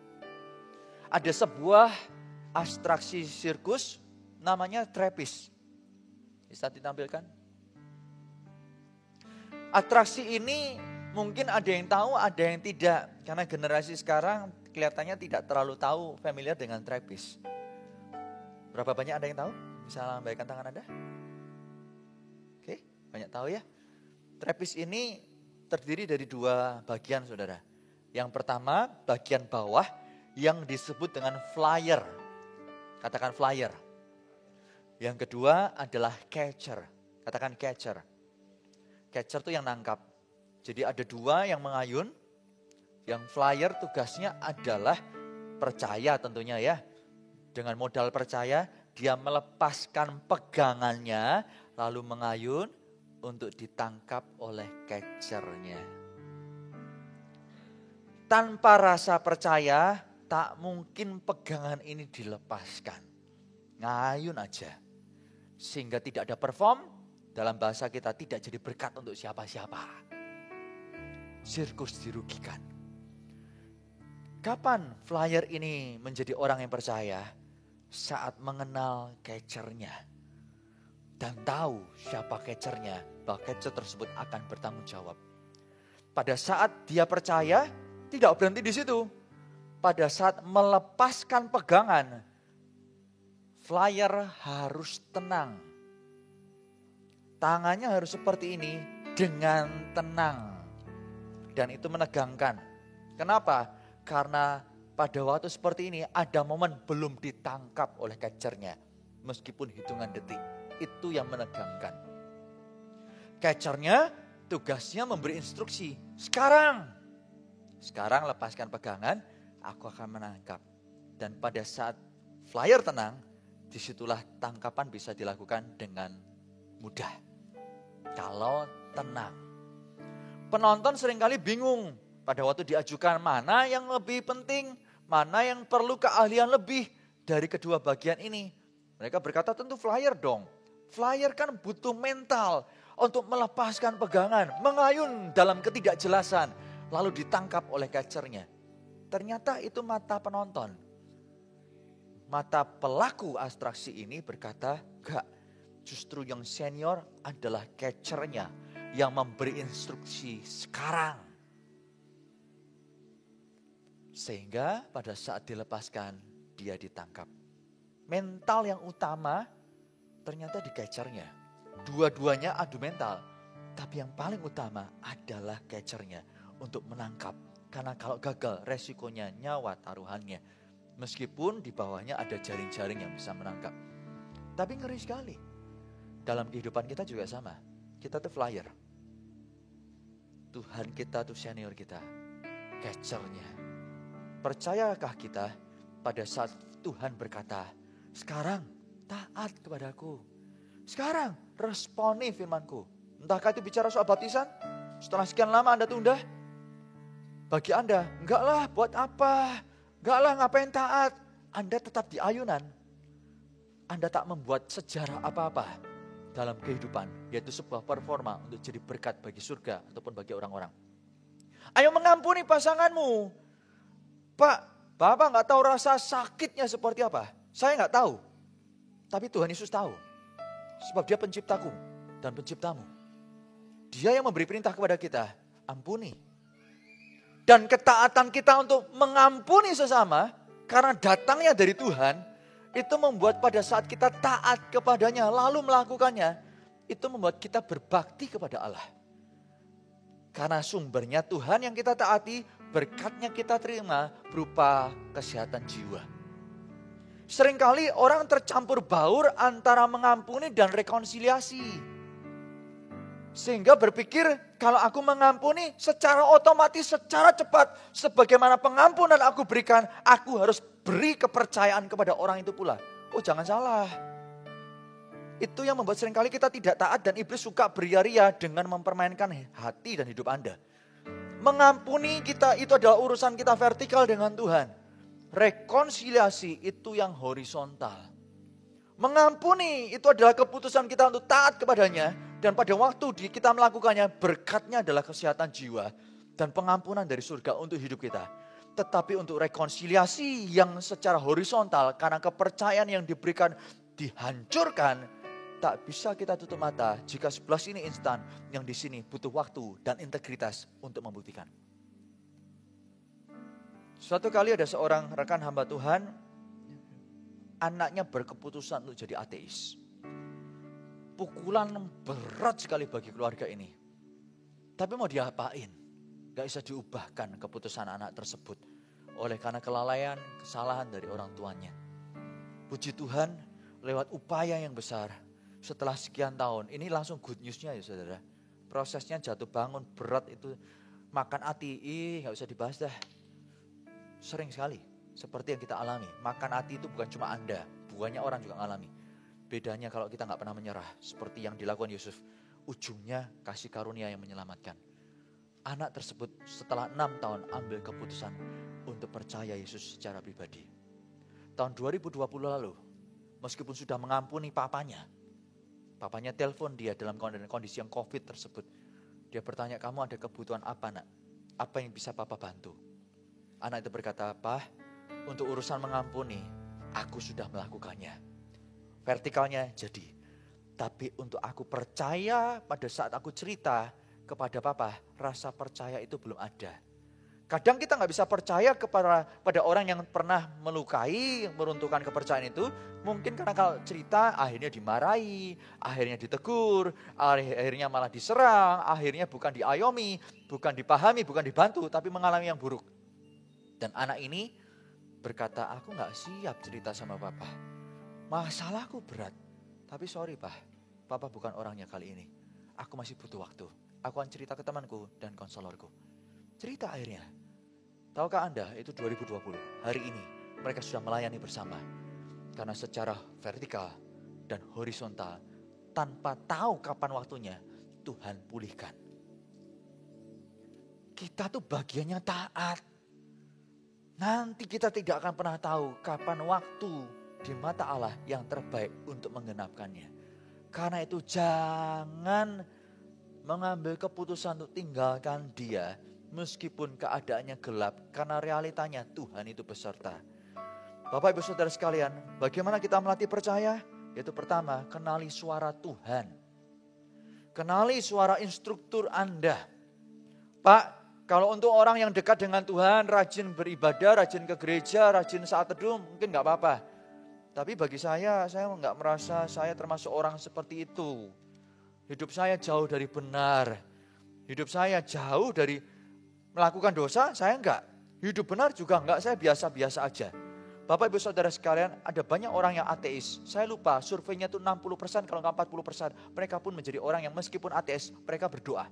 Ada sebuah atraksi sirkus namanya trapeze. Bisa ditampilkan? Atraksi ini mungkin ada yang tahu, ada yang tidak. Karena generasi sekarang kelihatannya tidak terlalu tahu, familiar dengan trapeze. Berapa banyak ada yang tahu? Bisa lambaikan tangan Anda? Oke, banyak tahu ya. Trapeze ini terdiri dari dua bagian, saudara. Yang pertama, bagian bawah yang disebut dengan flyer. Katakan flyer. Yang kedua adalah catcher. Katakan catcher. Catcher itu yang nangkap. Jadi ada dua yang mengayun. Yang flyer tugasnya adalah percaya tentunya ya. Dengan modal percaya, dia melepaskan pegangannya lalu mengayun untuk ditangkap oleh catchernya. Tanpa rasa percaya, tak mungkin pegangan ini dilepaskan. Ngayun aja. Sehingga tidak ada perform, dalam bahasa kita tidak jadi berkat untuk siapa-siapa. Sirkus dirugikan. Kapan flyer ini menjadi orang yang percaya? Saat mengenal catchernya. Dan tahu siapa catchernya, bahwa catcher tersebut akan bertanggung jawab. Pada saat dia percaya, tidak berhenti di situ. Pada saat melepaskan pegangan, flyer harus tenang. Tangannya harus seperti ini dengan tenang. Dan itu menegangkan. Kenapa? Karena pada waktu seperti ini ada momen belum ditangkap oleh catchernya. Meskipun hitungan detik. Itu yang menegangkan. Catchernya tugasnya memberi instruksi. Sekarang lepaskan pegangan, aku akan menangkap. Dan pada saat flyer tenang, disitulah tangkapan bisa dilakukan dengan mudah. Kalau tenang. Penonton seringkali bingung pada waktu diajukan mana yang lebih penting, mana yang perlu keahlian lebih dari kedua bagian ini. Mereka berkata tentu flyer dong. Flyer kan butuh mental untuk melepaskan pegangan, mengayun dalam ketidakjelasan, lalu ditangkap oleh catchernya. Ternyata itu mata penonton. Mata pelaku abstraksi ini berkata, enggak, justru yang senior adalah catchernya yang memberi instruksi sekarang. Sehingga pada saat dilepaskan, dia ditangkap. Mental yang utama ternyata di catchernya. Dua-duanya adu mental. Tapi yang paling utama adalah catchernya untuk menangkap. Karena kalau gagal resikonya nyawa taruhannya. Meskipun di bawahnya ada jaring-jaring yang bisa menangkap. Tapi ngeri sekali. Dalam kehidupan kita juga sama. Kita tuh flyer. Tuhan kita tuh senior kita. Catchernya. Percayakah kita pada saat Tuhan berkata, sekarang taat kepadaku. Sekarang responi firmanku. Entahkah itu bicara soal baptisan? Setelah sekian lama Anda tunda? Bagi Anda, enggak lah buat apa? Enggak lah ngapain taat? Anda tetap di ayunan. Anda tak membuat sejarah apa-apa dalam kehidupan. Yaitu sebuah performa untuk jadi berkat bagi surga ataupun bagi orang-orang. Ayo mengampuni pasanganmu. Pak, Bapak nggak tahu rasa sakitnya seperti apa. Saya nggak tahu. Tapi Tuhan Yesus tahu. Sebab dia penciptaku dan penciptamu. Dia yang memberi perintah kepada kita. Ampuni. Dan ketaatan kita untuk mengampuni sesama. Karena datangnya dari Tuhan. Itu membuat pada saat kita taat kepadanya. Lalu melakukannya. Itu membuat kita berbakti kepada Allah. Karena sumbernya Tuhan yang kita taati, berkatnya kita terima berupa kesehatan jiwa. Seringkali orang tercampur baur antara mengampuni dan rekonsiliasi. Sehingga berpikir kalau aku mengampuni secara otomatis, secara cepat. Sebagaimana pengampunan aku berikan, aku harus beri kepercayaan kepada orang itu pula. Oh jangan salah. Itu yang membuat seringkali kita tidak taat dan iblis suka beria-ria dengan mempermainkan hati dan hidup Anda. Mengampuni kita itu adalah urusan kita vertikal dengan Tuhan. Rekonsiliasi itu yang horizontal. Mengampuni itu adalah keputusan kita untuk taat kepadanya. Dan pada waktu kita melakukannya, berkatnya adalah kesehatan jiwa dan pengampunan dari surga untuk hidup kita. Tetapi untuk rekonsiliasi yang secara horizontal karena kepercayaan yang diberikan dihancurkan. Tak bisa kita tutup mata jika sebelah sini instan, yang di sini butuh waktu dan integritas untuk membuktikan. Suatu kali ada seorang rekan hamba Tuhan, anaknya berkeputusan untuk jadi ateis. Pukulan berat sekali bagi keluarga ini. Tapi mau diapain? Gak bisa diubahkan keputusan anak tersebut. Oleh karena kelalaian, kesalahan dari orang tuanya. Puji Tuhan, lewat upaya yang besar. Setelah sekian tahun, ini langsung good newsnya ya saudara. Prosesnya jatuh bangun berat itu, makan hati, gak usah dibahas dah. Sering sekali, seperti yang kita alami. Makan hati itu bukan cuma Anda, banyak orang juga mengalami. Bedanya kalau kita gak pernah menyerah, seperti yang dilakukan Yusuf. Ujungnya kasih karunia yang menyelamatkan. Anak tersebut setelah 6 tahun ambil keputusan untuk percaya Yesus secara pribadi. Tahun 2020 lalu, meskipun sudah mengampuni papanya telepon dia dalam kondisi yang COVID tersebut. Dia bertanya, kamu ada kebutuhan apa nak? Apa yang bisa papa bantu? Anak itu berkata, Pak, untuk urusan mengampuni, aku sudah melakukannya. Vertikalnya jadi. Tapi untuk aku percaya pada saat aku cerita kepada papa, rasa percaya itu belum ada. Kadang kita gak bisa percaya pada orang yang pernah melukai, meruntuhkan kepercayaan itu. Mungkin karena kalau cerita akhirnya dimarahi, akhirnya ditegur, akhirnya malah diserang, akhirnya bukan diayomi, bukan dipahami, bukan dibantu, tapi mengalami yang buruk. Dan anak ini berkata, aku gak siap cerita sama papa. Masalahku berat, tapi sorry papa bukan orangnya kali ini. Aku masih butuh waktu. Aku akan cerita ke temanku dan konselorku. Cerita akhirnya. Tahukah Anda itu 2020, hari ini mereka sudah melayani bersama. Karena secara vertikal dan horizontal, tanpa tahu kapan waktunya, Tuhan pulihkan. Kita tuh bagiannya taat. Nanti kita tidak akan pernah tahu kapan waktu di mata Allah yang terbaik untuk menggenapkannya. Karena itu jangan mengambil keputusan untuk tinggalkan dia meskipun keadaannya gelap. Karena realitanya Tuhan itu beserta. Bapak Ibu Saudara sekalian, bagaimana kita melatih percaya? Yaitu pertama, kenali suara Tuhan. Kenali suara instruktur Anda. Pak, kalau untuk orang yang dekat dengan Tuhan, rajin beribadah, rajin ke gereja, rajin saat teduh, mungkin gak apa-apa. Tapi bagi saya nggak merasa saya termasuk orang seperti itu. Hidup saya jauh dari benar. Hidup saya jauh dari melakukan dosa, saya enggak. Hidup benar juga enggak, saya biasa-biasa aja. Bapak Ibu Saudara sekalian, ada banyak orang yang ateis. Saya lupa, surveinya itu 60% kalau enggak 40%. Mereka pun menjadi orang yang meskipun ateis, mereka berdoa.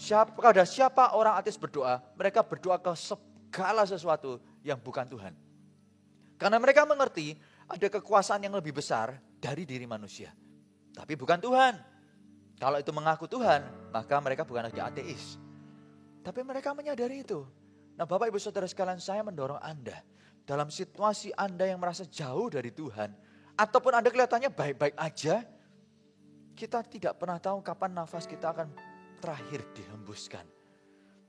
Siapa orang ateis berdoa? Mereka berdoa ke segala sesuatu yang bukan Tuhan. Karena mereka mengerti, ada kekuasaan yang lebih besar dari diri manusia. Tapi bukan Tuhan. Kalau itu mengaku Tuhan, maka mereka bukan lagi ateis. Tapi mereka menyadari itu. Nah Bapak Ibu Saudara sekalian, saya mendorong Anda. Dalam situasi Anda yang merasa jauh dari Tuhan. Ataupun Anda kelihatannya baik-baik aja. Kita tidak pernah tahu kapan nafas kita akan terakhir dihembuskan.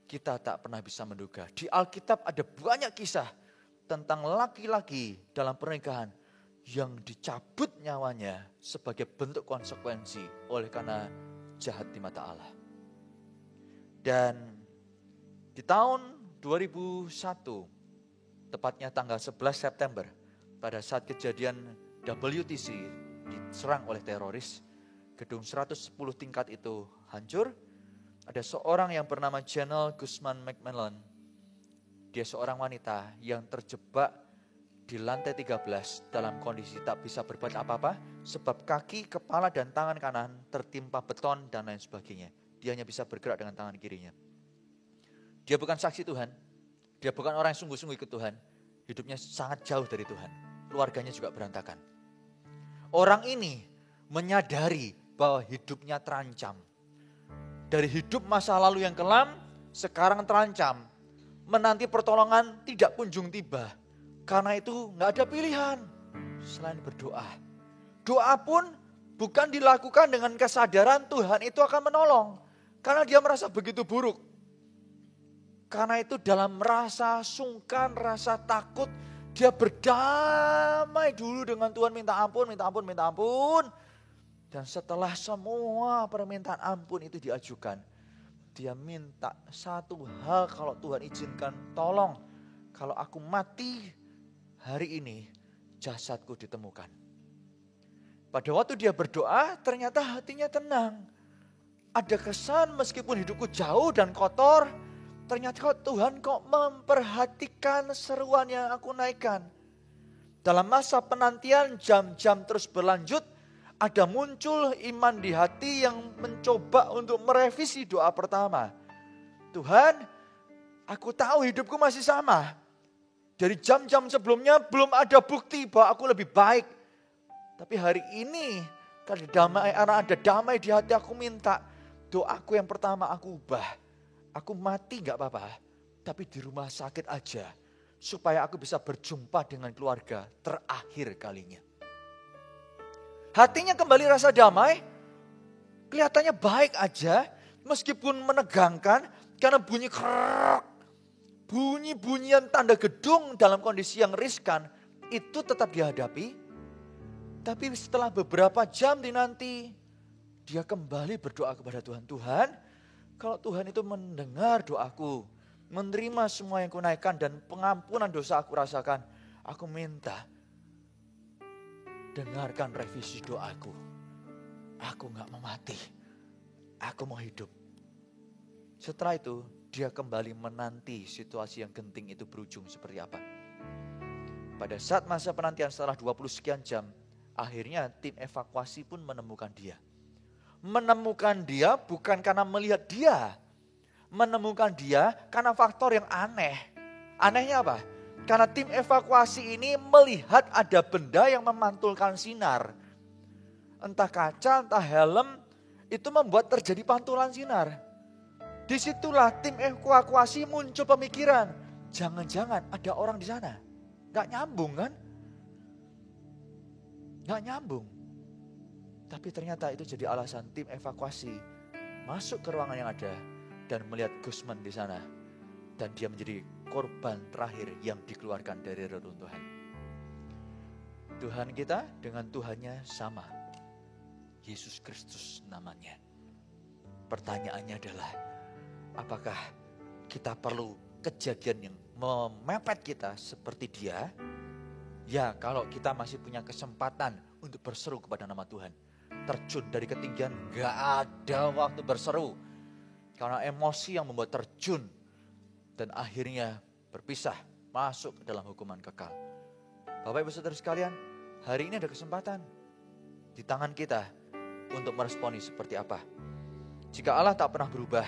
Kita tak pernah bisa menduga. Di Alkitab ada banyak kisah tentang laki-laki dalam pernikahan yang dicabut nyawanya sebagai bentuk konsekuensi oleh karena jahat di mata Allah. Dan di tahun 2001, tepatnya tanggal 11 September, pada saat kejadian WTC diserang oleh teroris, gedung 110 tingkat itu hancur. Ada seorang yang bernama Janelle Guzman McMillan. Dia seorang wanita yang terjebak di lantai 13 dalam kondisi tak bisa berbuat apa-apa sebab kaki, kepala dan tangan kanan tertimpa beton dan lain sebagainya. Dia hanya bisa bergerak dengan tangan kirinya. Dia bukan saksi Tuhan. Dia bukan orang yang sungguh-sungguh ikut Tuhan. Hidupnya sangat jauh dari Tuhan. Keluarganya juga berantakan. Orang ini menyadari bahwa hidupnya terancam. Dari hidup masa lalu yang kelam, sekarang terancam. Menanti pertolongan tidak kunjung tiba. Karena itu nggak ada pilihan selain berdoa. Doa pun bukan dilakukan dengan kesadaran Tuhan itu akan menolong. Karena dia merasa begitu buruk. Karena itu dalam rasa sungkan, rasa takut, dia berdamai dulu dengan Tuhan, minta ampun, minta ampun, minta ampun. Dan setelah semua permintaan ampun itu diajukan, dia minta satu hal, kalau Tuhan izinkan, tolong kalau aku mati hari ini jasadku ditemukan. Pada waktu dia berdoa ternyata hatinya tenang. Ada kesan meskipun hidupku jauh dan kotor, ternyata Tuhan kok memperhatikan seruan yang aku naikkan. Dalam masa penantian jam-jam terus berlanjut, ada muncul iman di hati yang mencoba untuk merevisi doa pertama. Tuhan, aku tahu hidupku masih sama. Dari jam-jam sebelumnya belum ada bukti bahwa aku lebih baik. Tapi hari ini karena ada damai di hati, aku minta doaku yang pertama aku ubah. Aku mati gak apa-apa, tapi di rumah sakit aja. Supaya aku bisa berjumpa dengan keluarga terakhir kalinya. Hatinya kembali rasa damai, kelihatannya baik aja. Meskipun menegangkan karena bunyi krek. Bunyi-bunyian tanda gedung dalam kondisi yang riskan itu tetap dihadapi. Tapi setelah beberapa jam dinanti, dia kembali berdoa kepada Tuhan. Tuhan, kalau Tuhan itu mendengar doaku, menerima semua yang kunaikkan dan pengampunan dosa aku rasakan, aku minta dengarkan revisi doaku. Aku gak mau mati, aku mau hidup. Setelah itu, dia kembali menanti situasi yang genting itu berujung seperti apa. Pada saat masa penantian setelah 20 sekian jam, akhirnya tim evakuasi pun menemukan dia. Menemukan dia bukan karena melihat dia. Menemukan dia karena faktor yang aneh. Anehnya apa? Karena tim evakuasi ini melihat ada benda yang memantulkan sinar. Entah kaca, entah helm, itu membuat terjadi pantulan sinar. Disitulah tim evakuasi muncul pemikiran, jangan-jangan ada orang di sana. Gak nyambung kan? Nggak nyambung. Tapi ternyata itu jadi alasan tim evakuasi masuk ke ruangan yang ada dan melihat Gusman di sana. Dan dia menjadi korban terakhir yang dikeluarkan dari reruntuhan. Tuhan kita dengan Tuhannya sama. Yesus Kristus namanya. Pertanyaannya adalah, apakah kita perlu kejadian yang memepet kita seperti dia? Ya, kalau kita masih punya kesempatan untuk berseru kepada nama Tuhan. Terjun dari ketinggian, gak ada waktu berseru. Karena emosi yang membuat terjun. Dan akhirnya berpisah, masuk ke dalam hukuman kekal. Bapak Ibu Saudara sekalian, hari ini ada kesempatan di tangan kita untuk meresponi seperti apa. Jika Allah tak pernah berubah,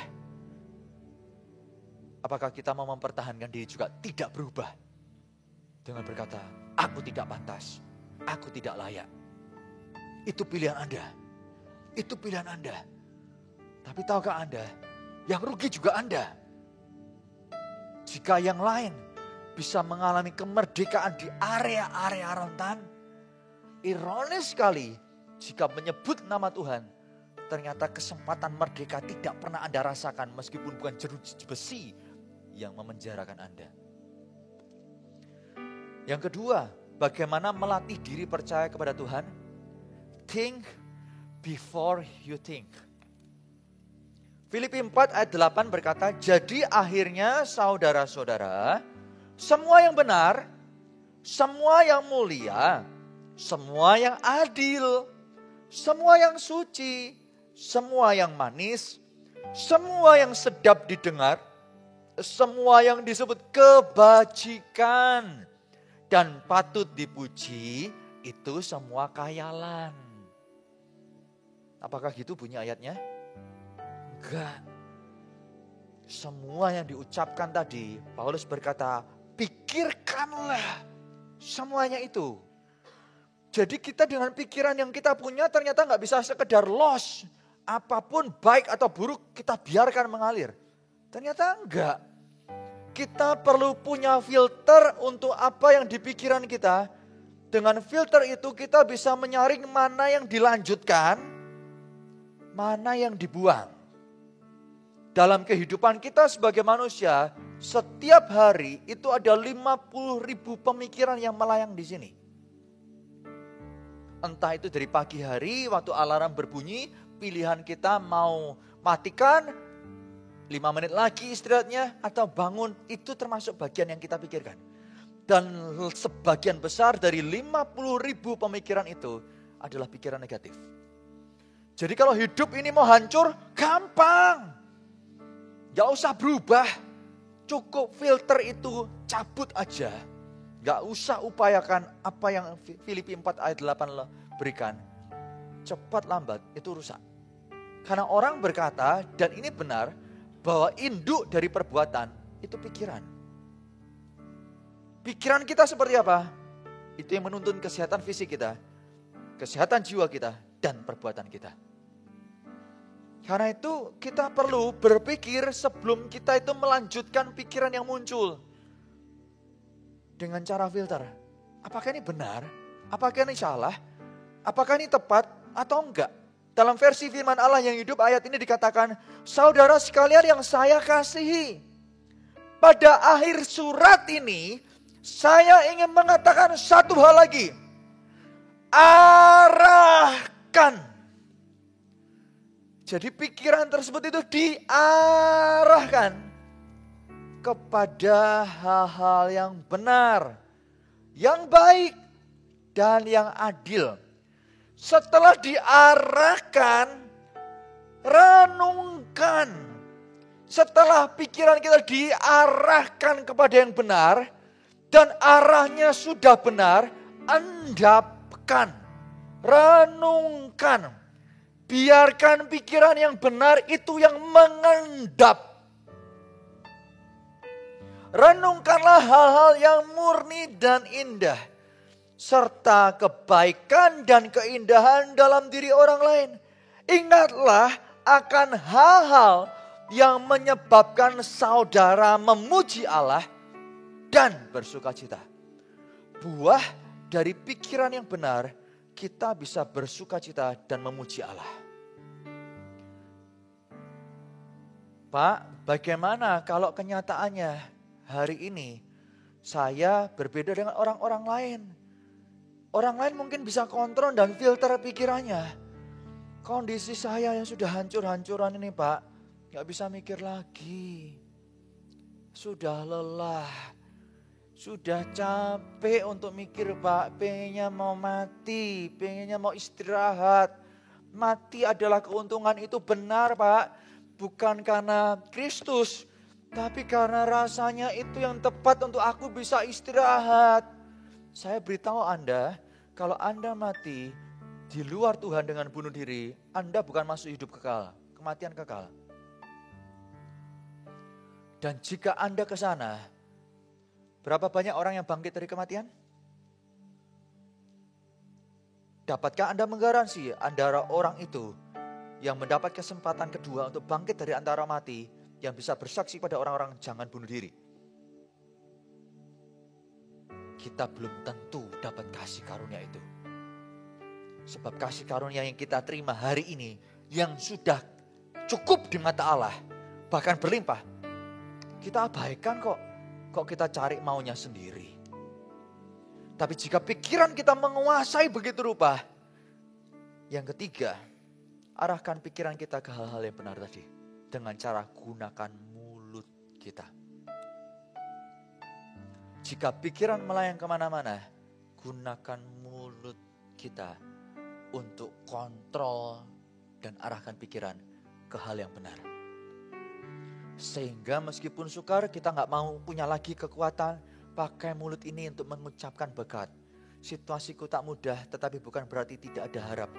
apakah kita mau mempertahankan diri juga tidak berubah? Dengan berkata, aku tidak pantas, aku tidak layak. Itu pilihan Anda. Itu pilihan Anda. Tapi tahukah Anda, yang rugi juga Anda. Jika yang lain bisa mengalami kemerdekaan di area-area rentan, ironis sekali jika menyebut nama Tuhan, ternyata kesempatan merdeka tidak pernah Anda rasakan meskipun bukan jeruji besi yang memenjarakan Anda. Yang kedua, bagaimana melatih diri percaya kepada Tuhan? Think before you think. Filipi 4 ayat 8 berkata, jadi akhirnya saudara-saudara, semua yang benar, semua yang mulia, semua yang adil, semua yang suci, semua yang manis, semua yang sedap didengar, semua yang disebut kebajikan dan patut dipuji, itu semua khayalan. Apakah gitu bunyi ayatnya? Enggak. Semua yang diucapkan tadi, Paulus berkata, pikirkanlah semuanya itu. Jadi kita dengan pikiran yang kita punya ternyata nggak bisa sekedar loss. Apapun baik atau buruk kita biarkan mengalir. Ternyata enggak. Kita perlu punya filter untuk apa yang di pikiran kita. Dengan filter itu kita bisa menyaring mana yang dilanjutkan, mana yang dibuang. Dalam kehidupan kita sebagai manusia, setiap hari itu ada 50.000 pemikiran yang melayang di sini. Entah itu dari pagi hari waktu alarm berbunyi, pilihan kita mau matikan, 5 menit lagi istirahatnya, atau bangun, itu termasuk bagian yang kita pikirkan. Dan sebagian besar dari 50.000 pemikiran itu adalah pikiran negatif. Jadi kalau hidup ini mau hancur, gampang. Gak usah berubah, cukup filter itu cabut aja. Gak usah upayakan apa yang Filipi 4 ayat 8 berikan. Cepat lambat itu rusak. Karena orang berkata, dan ini benar, bahwa induk dari perbuatan itu pikiran. Pikiran kita seperti apa? Itu yang menuntun kesehatan fisik kita, kesehatan jiwa kita, dan perbuatan kita. Karena itu kita perlu berpikir sebelum kita itu melanjutkan pikiran yang muncul. Dengan cara filter. Apakah ini benar? Apakah ini salah? Apakah ini tepat atau enggak? Dalam versi firman Allah yang hidup ayat ini dikatakan, saudara sekalian yang saya kasihi. Pada akhir surat ini, saya ingin mengatakan satu hal lagi. Arahkan. Jadi pikiran tersebut itu diarahkan kepada hal-hal yang benar, yang baik, dan yang adil. Setelah diarahkan, renungkan. Setelah pikiran kita diarahkan kepada yang benar, dan arahnya sudah benar, endapkan, renungkan. Biarkan pikiran yang benar itu yang mengendap. Renungkanlah hal-hal yang murni dan indah. Serta kebaikan dan keindahan dalam diri orang lain. Ingatlah akan hal-hal yang menyebabkan saudara memuji Allah dan bersuka cita. Buah dari pikiran yang benar, kita bisa bersukacita dan memuji Allah. Pak, bagaimana kalau kenyataannya hari ini saya berbeda dengan orang-orang lain? Orang lain mungkin bisa kontrol dan filter pikirannya. Kondisi saya yang sudah hancur-hancuran ini Pak, gak bisa mikir lagi. Sudah lelah, sudah capek untuk mikir Pak, pengennya mau mati, pengennya mau istirahat. Mati adalah keuntungan, itu benar Pak. Bukan karena Kristus, tapi karena rasanya itu yang tepat untuk aku bisa istirahat. Saya beritahu Anda, kalau Anda mati di luar Tuhan dengan bunuh diri, Anda bukan masuk hidup kekal, kematian kekal. Dan jika Anda ke sana, berapa banyak orang yang bangkit dari kematian? Dapatkah Anda menggaransi antara orang itu yang mendapat kesempatan kedua untuk bangkit dari antara mati, yang bisa bersaksi pada orang-orang jangan bunuh diri? Kita belum tentu dapat kasih karunia itu. Sebab kasih karunia yang kita terima hari ini, yang sudah cukup di mata Allah, bahkan berlimpah, kita abaikan kok. Kok kita cari maunya sendiri. Tapi jika pikiran kita menguasai begitu rupa, yang ketiga, arahkan pikiran kita ke hal-hal yang benar tadi. Dengan cara gunakan mulut kita. Jika pikiran melayang kemana-mana, gunakan mulut kita untuk kontrol dan arahkan pikiran ke hal yang benar. Sehingga meskipun sukar, kita gak mau punya lagi kekuatan, pakai mulut ini untuk mengucapkan berkat. Situasiku tak mudah, tetapi bukan berarti tidak ada harap.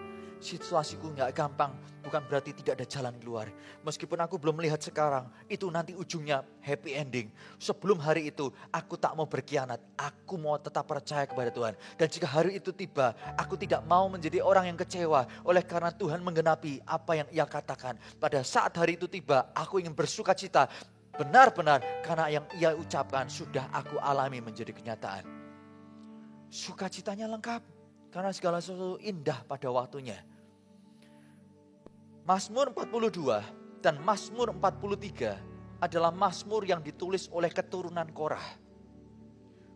Situasiku gak gampang, bukan berarti tidak ada jalan keluar. Meskipun aku belum melihat sekarang, itu nanti ujungnya happy ending. Sebelum hari itu, aku tak mau berkhianat. Aku mau tetap percaya kepada Tuhan. Dan jika hari itu tiba, aku tidak mau menjadi orang yang kecewa. Oleh karena Tuhan menggenapi apa yang Ia katakan. Pada saat hari itu tiba, aku ingin bersuka cita. Benar-benar karena yang Ia ucapkan sudah aku alami menjadi kenyataan. Sukacitanya lengkap. Karena segala sesuatu indah pada waktunya. Mazmur 42 dan Mazmur 43 adalah Mazmur yang ditulis oleh keturunan Korah.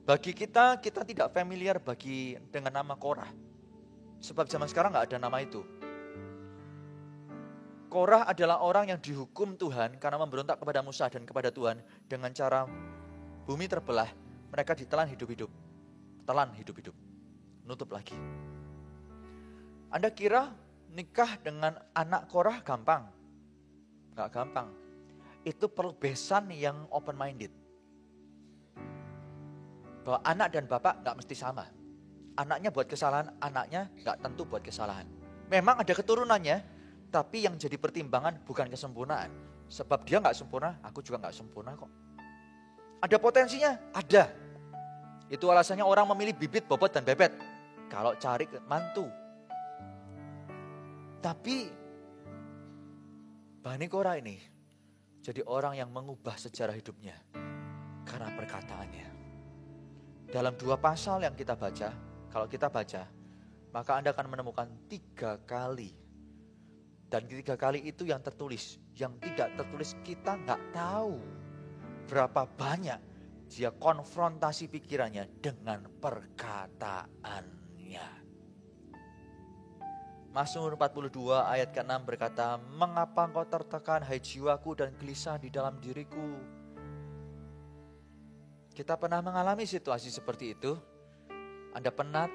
Bagi kita tidak familiar dengan nama Korah. Sebab zaman sekarang gak ada nama itu. Korah adalah orang yang dihukum Tuhan karena memberontak kepada Musa dan kepada Tuhan. Dengan cara bumi terbelah, mereka ditelan hidup-hidup. Telan hidup-hidup. Nutup lagi. Anda kira nikah dengan anak Korah gampang? Gak gampang. Itu perlu besan yang open minded. Bahwa anak dan bapak gak mesti sama. Anaknya buat kesalahan, anaknya gak tentu buat kesalahan. Memang ada keturunannya, tapi yang jadi pertimbangan bukan kesempurnaan. Sebab dia gak sempurna, aku juga gak sempurna kok. Ada potensinya? Ada. Itu alasannya orang memilih bibit, bobot, dan bebet. Kalau cari mantu. Tapi Bani Korah ini jadi orang yang mengubah sejarah hidupnya karena perkataannya. Dalam 2 pasal yang kita baca, kalau kita baca, maka Anda akan menemukan 3 kali. Dan 3 kali itu yang tertulis. Yang tidak tertulis kita nggak tahu berapa banyak dia konfrontasi pikirannya dengan perkataannya. Mazmur 42 ayat ke-6 berkata, "Mengapa engkau tertekan hai jiwaku dan gelisah di dalam diriku?" Kita pernah mengalami situasi seperti itu. Anda penat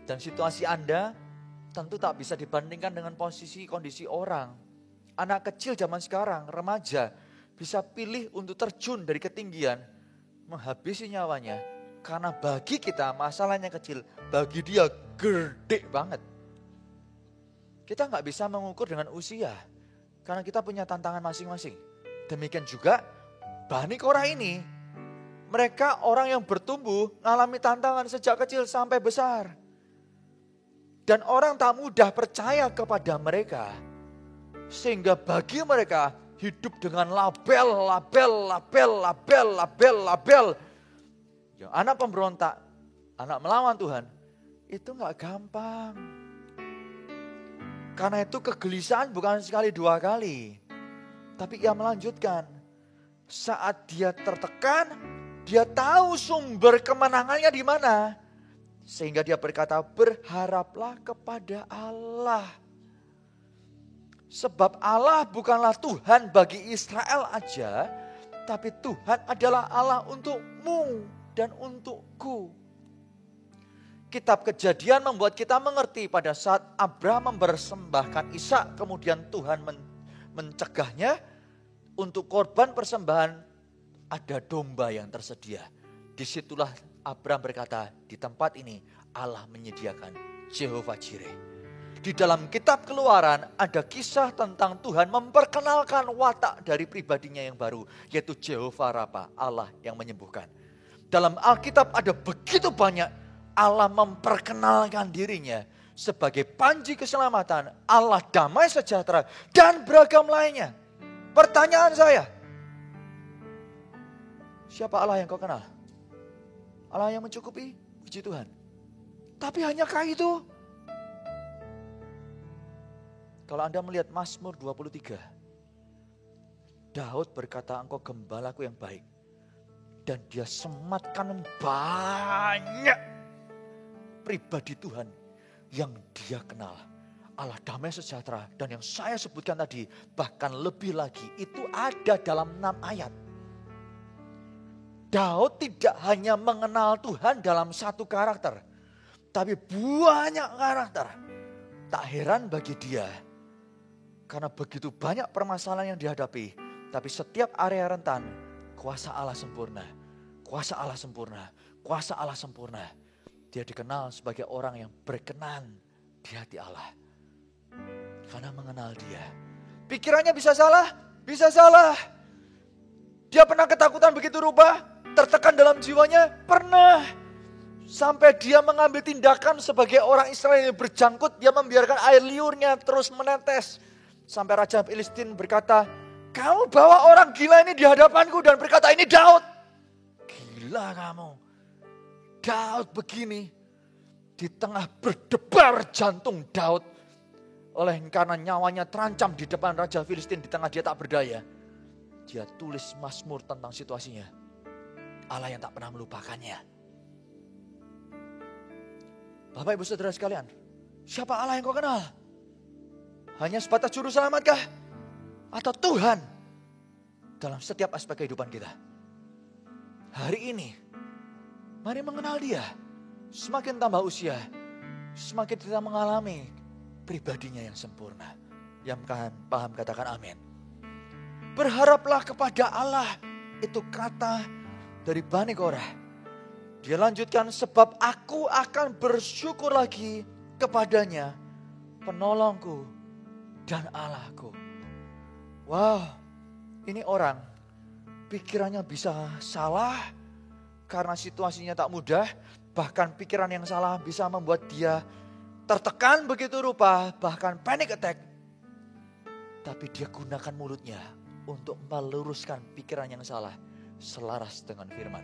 dan situasi Anda tentu tak bisa dibandingkan dengan posisi kondisi orang. Anak kecil zaman sekarang, remaja, bisa pilih untuk terjun dari ketinggian, menghabisi nyawanya. Karena bagi kita masalahnya kecil, bagi dia gede banget. Kita nggak bisa mengukur dengan usia, karena kita punya tantangan masing-masing. Demikian juga Bani Korah ini, mereka orang yang bertumbuh, mengalami tantangan sejak kecil sampai besar. Dan orang tak mudah percaya kepada mereka. Sehingga bagi mereka hidup dengan label. Ya, anak pemberontak, anak melawan Tuhan, Itu gak gampang. Karena itu kegelisahan bukan sekali dua kali. Tapi ia melanjutkan. Saat dia tertekan, dia tahu sumber kemenangannya di mana. Sehingga dia berkata, berharaplah kepada Allah. Sebab Allah bukanlah Tuhan bagi Israel aja, tapi Tuhan adalah Allah untukmu dan untukku. Kitab Kejadian membuat kita mengerti pada saat Abraham mempersembahkan Ishak, kemudian Tuhan mencegahnya untuk korban persembahan, ada domba yang tersedia. Disitulah Abraham berkata, di tempat ini Allah menyediakan Jehovah Jireh. Di dalam kitab Keluaran ada kisah tentang Tuhan memperkenalkan watak dari pribadinya yang baru, yaitu Jehovah Rafa, Allah yang menyembuhkan. Dalam Alkitab ada begitu banyak Allah memperkenalkan dirinya sebagai panji keselamatan, Allah damai sejahtera, dan beragam lainnya. Pertanyaan saya, siapa Allah yang kau kenal? Allah yang mencukupi, puji Tuhan. Tapi hanyakah itu? Kalau Anda melihat Mazmur 23, Daud berkata, engkau gembalaku yang baik. Dan dia sematkan banyak pribadi Tuhan yang dia kenal. Allah damai sejahtera, dan yang saya sebutkan tadi bahkan lebih lagi, itu ada dalam 6 ayat. Daud tidak hanya mengenal Tuhan dalam satu karakter, tapi banyak karakter. Tak heran bagi dia, karena begitu banyak permasalahan yang dihadapi, tapi setiap area rentan, kuasa Allah sempurna, kuasa Allah sempurna, kuasa Allah sempurna. Dia dikenal sebagai orang yang berkenan di hati Allah. Karena mengenal dia. Pikirannya bisa salah, bisa salah. Dia pernah ketakutan begitu rupa, tertekan dalam jiwanya, pernah. Sampai dia mengambil tindakan sebagai orang Israel yang berjangkut, dia membiarkan air liurnya terus menetes. Sampai Raja Filistin berkata, kamu bawa orang gila ini di hadapanku dan berkata ini Daud. Gila kamu. Daud begini, di tengah berdebar jantung Daud, oleh karena nyawanya terancam di depan Raja Filistin, di tengah dia tak berdaya, dia tulis Mazmur tentang situasinya. Allah yang tak pernah melupakannya. Bapak Ibu Saudara sekalian, siapa Allah yang kau kenal? Hanya sebatas juru selamatkah? Atau Tuhan dalam setiap aspek kehidupan kita? Hari ini, mari mengenal dia. Semakin tambah usia, semakin kita mengalami pribadinya yang sempurna. Yang paham katakan amin. Berharaplah kepada Allah. Itu kata dari Bani Korah. Dia lanjutkan, sebab aku akan bersyukur lagi kepadanya, penolongku dan Allahku. Wow, ini orang pikirannya bisa salah karena situasinya tak mudah. Bahkan pikiran yang salah bisa membuat dia tertekan begitu rupa, bahkan panic attack. Tapi dia gunakan mulutnya untuk meluruskan pikiran yang salah selaras dengan firman.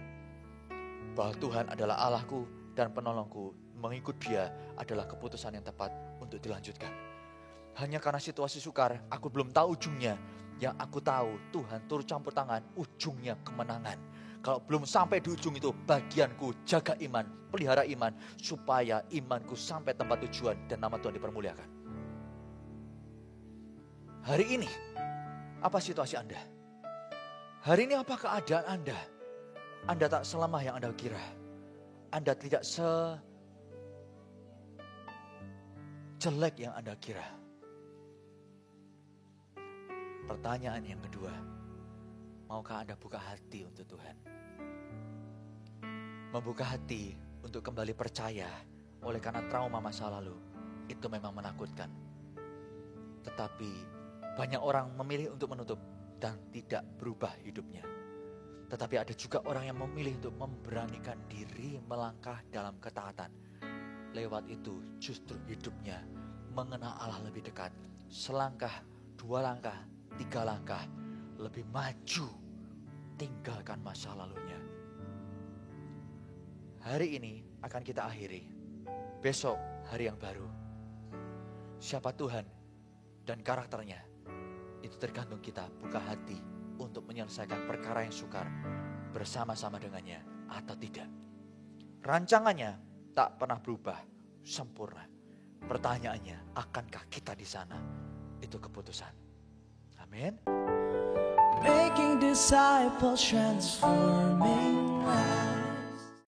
Bahwa Tuhan adalah Allahku dan penolongku, mengikut dia adalah keputusan yang tepat untuk dilanjutkan. Hanya karena situasi sukar, aku belum tahu ujungnya. Yang aku tahu, Tuhan turut campur tangan, ujungnya kemenangan. Kalau belum sampai di ujung itu, bagianku jaga iman, pelihara iman, supaya imanku sampai tempat tujuan dan nama Tuhan dipermuliakan. Hari ini, apa situasi Anda? Hari ini apa keadaan Anda? Anda tak selemah yang Anda kira. Anda tidak sejelek yang Anda kira. Pertanyaan yang kedua, maukah Anda buka hati untuk Tuhan? Membuka hati untuk kembali percaya oleh karena trauma masa lalu, itu memang menakutkan. Tetapi banyak orang memilih untuk menutup dan tidak berubah hidupnya. Tetapi ada juga orang yang memilih untuk memberanikan diri melangkah dalam ketaatan. Lewat itu justru hidupnya mengenal Allah lebih dekat. Selangkah, 2 langkah, 3 langkah lebih maju, tinggalkan masa lalunya. Hari ini akan kita akhiri. besok hari yang baru. Siapa Tuhan dan karakternya, itu tergantung kita buka hati untuk menyelesaikan perkara yang sukar bersama-sama dengannya atau tidak. Rancangannya tak pernah berubah, sempurna. Pertanyaannya, akankah kita di sana? Itu keputusan. Amin. Making disciples, transforming lives.